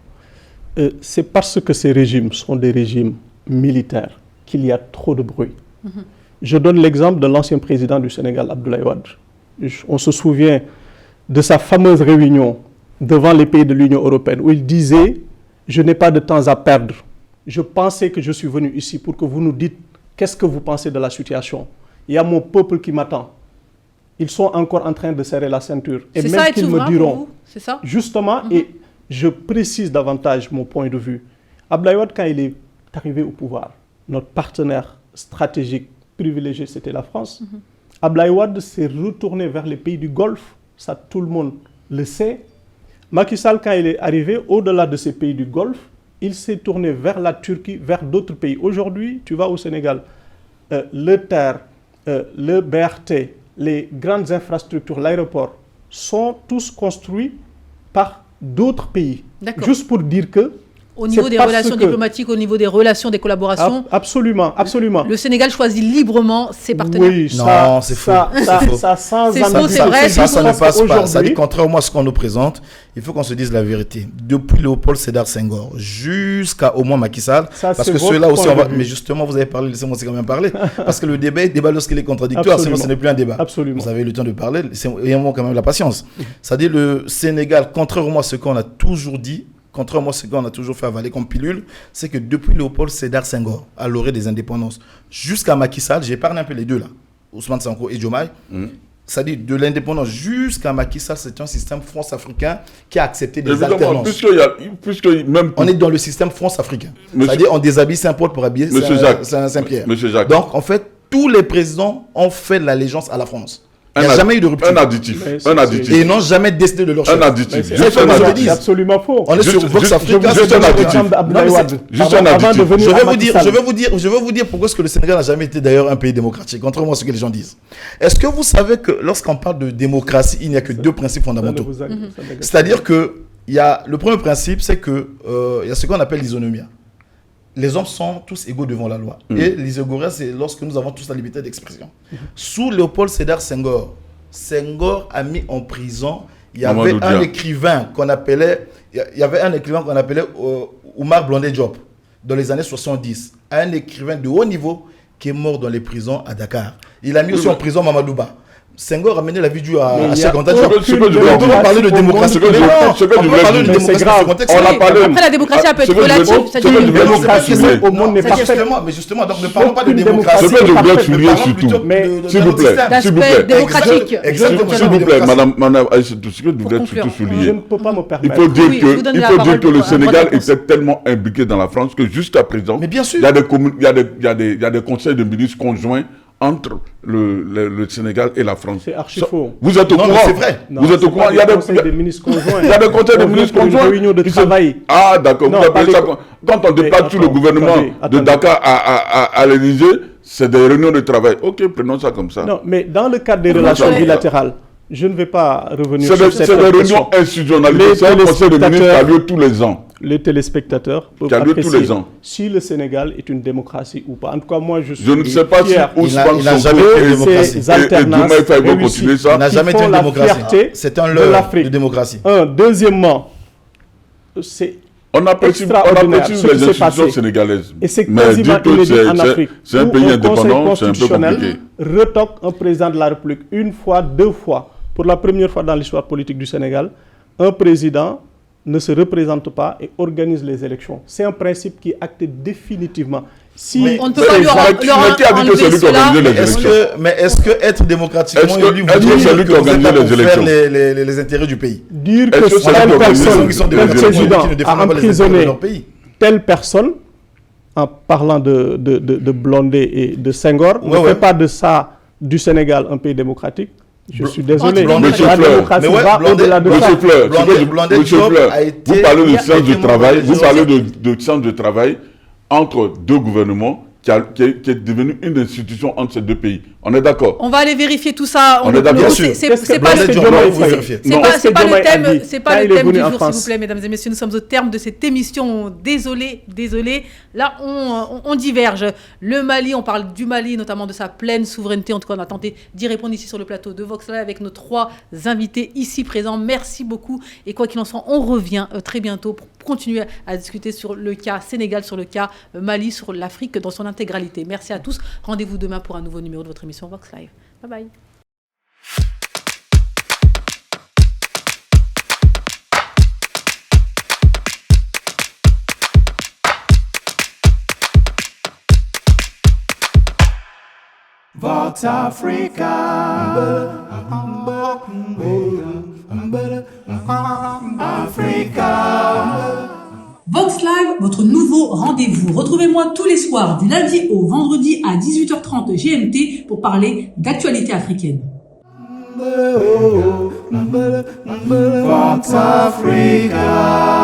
c'est parce que ces régimes sont des régimes militaires qu'il y a trop de bruit. Je donne l'exemple de l'ancien président du Sénégal, Abdoulaye Wade. On se souvient de sa fameuse réunion devant les pays de l'Union européenne où il disait « Je n'ai pas de temps à perdre. Je pensais que je suis venu ici pour que vous nous dites qu'est-ce que vous pensez de la situation. Il y a mon peuple qui m'attend. Ils sont encore en train de serrer la ceinture. Et même qu'ils me diront, c'est ça? Justement, et je précise davantage mon point de vue. Abdoulaye Wade, quand il est arrivé au pouvoir, notre partenaire stratégique privilégié, c'était la France. Abdoulaye Wade s'est retourné vers les pays du Golfe, ça tout le monde le sait. Macky Sall, quand il est arrivé, au-delà de ces pays du Golfe, il s'est tourné vers la Turquie, vers d'autres pays. Aujourd'hui, tu vas au Sénégal, le TER, le BRT, les grandes infrastructures, l'aéroport, sont tous construits par d'autres pays. Juste pour dire que Au niveau des relations diplomatiques, au niveau des relations, des collaborations. Absolument, absolument. Le Sénégal choisit librement ses partenaires. Oui, non, c'est faux. C'est faux, c'est vrai. Ça ne passe pas. Ça dit contrairement à ce qu'on nous présente, il faut qu'on se dise la vérité. Depuis Léopold Sédar Senghor jusqu'à au moins Macky Sall, parce que ceux-là aussi, mais justement, vous avez parlé, laissez-moi aussi quand même parler, parce que le débat lorsqu'il est contradictoire, sinon ce n'est plus un débat. Absolument. Vous avez eu le temps de parler, ayons quand même la patience. C'est-à-dire le Sénégal, contrairement à ce qu'on a toujours dit, contrairement à ce qu'on a toujours fait avaler comme pilule, c'est que depuis Léopold Sédar Senghor, à l'orée des indépendances, jusqu'à Macky Sall, j'épargne un peu les deux là, Ousmane Sonko et Diomaye, c'est-à-dire de l'indépendance jusqu'à Macky Sall, c'est un système France-africain qui a accepté des alternances. On est dans le système France-africain. C'est-à-dire on déshabille Saint-Paul pour habiller Saint-Pierre. Donc en fait, tous les présidents ont fait l'allégeance à la France. Il n'y a jamais eu de rupture. Un additif. Et ils n'ont jamais décidé de leur choix. Un additif. C'est absolument faux. On est sur Vox Africa. Juste un additif. Je vais vous dire pourquoi est-ce que le Sénégal n'a jamais été d'ailleurs un pays démocratique, contrairement à ce que les gens disent. Est-ce que vous savez que lorsqu'on parle de démocratie, il n'y a que deux principes fondamentaux. C'est-à-dire que le premier principe, c'est que il y a ce qu'on appelle l'isonomia. Les hommes sont tous égaux devant la loi. Et l'isogoria, c'est lorsque nous avons tous la liberté d'expression. Sous Léopold Sédar Senghor, Senghor a mis en prison, il y avait un écrivain qu'on appelait Oumar Blondin Diop, dans les années 70. Un écrivain de haut niveau qui est mort dans les prisons à Dakar. Il a mis aussi en prison Mamadouba. Senghor a mené la vie dure à Cheikh Anta Diop. On peut parler de démocratie. Après, la démocratie peut être relative. C'est-à-dire une démocratie au monde n'est pas faite. Mais justement, donc ne parlons pas de démocratie. Ce que je voulais souligner surtout, s'il vous plaît, démocratique. S'il vous plaît, madame Aïssatou, ce que je voulais surtout souligner. Je ne peux pas me permettre. Il faut dire que le Sénégal était tellement impliqué dans la France que jusqu'à présent, il y a des conseils de ministres conjoints entre le Sénégal et la France. C'est archi faux. Vous êtes au courant? C'est vrai. Vous êtes au courant? Il y a des conseils de ministres conjoints. Il y a des conseils de ministres conjoints. Une réunion de travail. Ah, d'accord. Quand on déplace tout le gouvernement de Dakar à l'Élysée, c'est des réunions de travail. Ok, prenons ça comme ça. Non, mais dans le cadre des relations bilatérales, je ne vais pas revenir sur cette question. C'est des réunions institutionnalisées. C'est un conseil de ministres qui a lieu tous les ans. Les téléspectateurs peuvent apprécier si le Sénégal est une démocratie ou pas. En tout cas, moi, je ne sais pas si Ousmane Sonko et Diomaye Faye vont continuer ça. Il n'a jamais été une démocratie. C'est un leurre de démocratie. Deuxièmement, c'est extraordinaire ce qui s'est passé. Sénégalaises. Et c'est quasiment inédit en Afrique. C'est un pays indépendant, c'est un peu compliqué. Retoque un président de la République une fois, deux fois. Pour la première fois dans l'histoire politique du Sénégal, un président ne se représente pas et organise les élections. C'est un principe qui est acté définitivement. Si on ne peut pas enlever cela. Mais est-ce que être démocratiquement élu veut dire que vous êtes là pour faire les intérêts du pays? Dire que telle personne, tel président a emprisonné telle personne, en parlant de Blondin et de Senghor, ne fait pas de ça du Sénégal un pays démocratique. Je suis désolé. Monsieur Fleur, vous parlez de séance de travail, vous parlez de séance de travail entre deux gouvernements qui est devenu une institution entre ces deux pays. On est d'accord? On va aller vérifier tout ça. On est d'accord. C'est pas le thème. C'est pas le thème du jour, s'il vous plaît, mesdames et messieurs. Nous sommes au terme de cette émission. Désolé. Là, on diverge. Le Mali, on parle du Mali, notamment de sa pleine souveraineté. En tout cas, on a tenté d'y répondre ici sur le plateau de Vox Live avec nos trois invités ici présents. Merci beaucoup. Et quoi qu'il en soit, on revient très bientôt pour continuer à discuter sur le cas Sénégal, sur le cas Mali, sur l'Afrique dans son intégralité. Merci à tous. Rendez-vous demain pour un nouveau numéro de votre émission Vox Live. Bye bye. Vox Africa. Vox Live, votre nouveau rendez-vous. Retrouvez-moi tous les soirs du lundi au vendredi à 18h30 GMT pour parler d'actualité africaine. Vox Africa.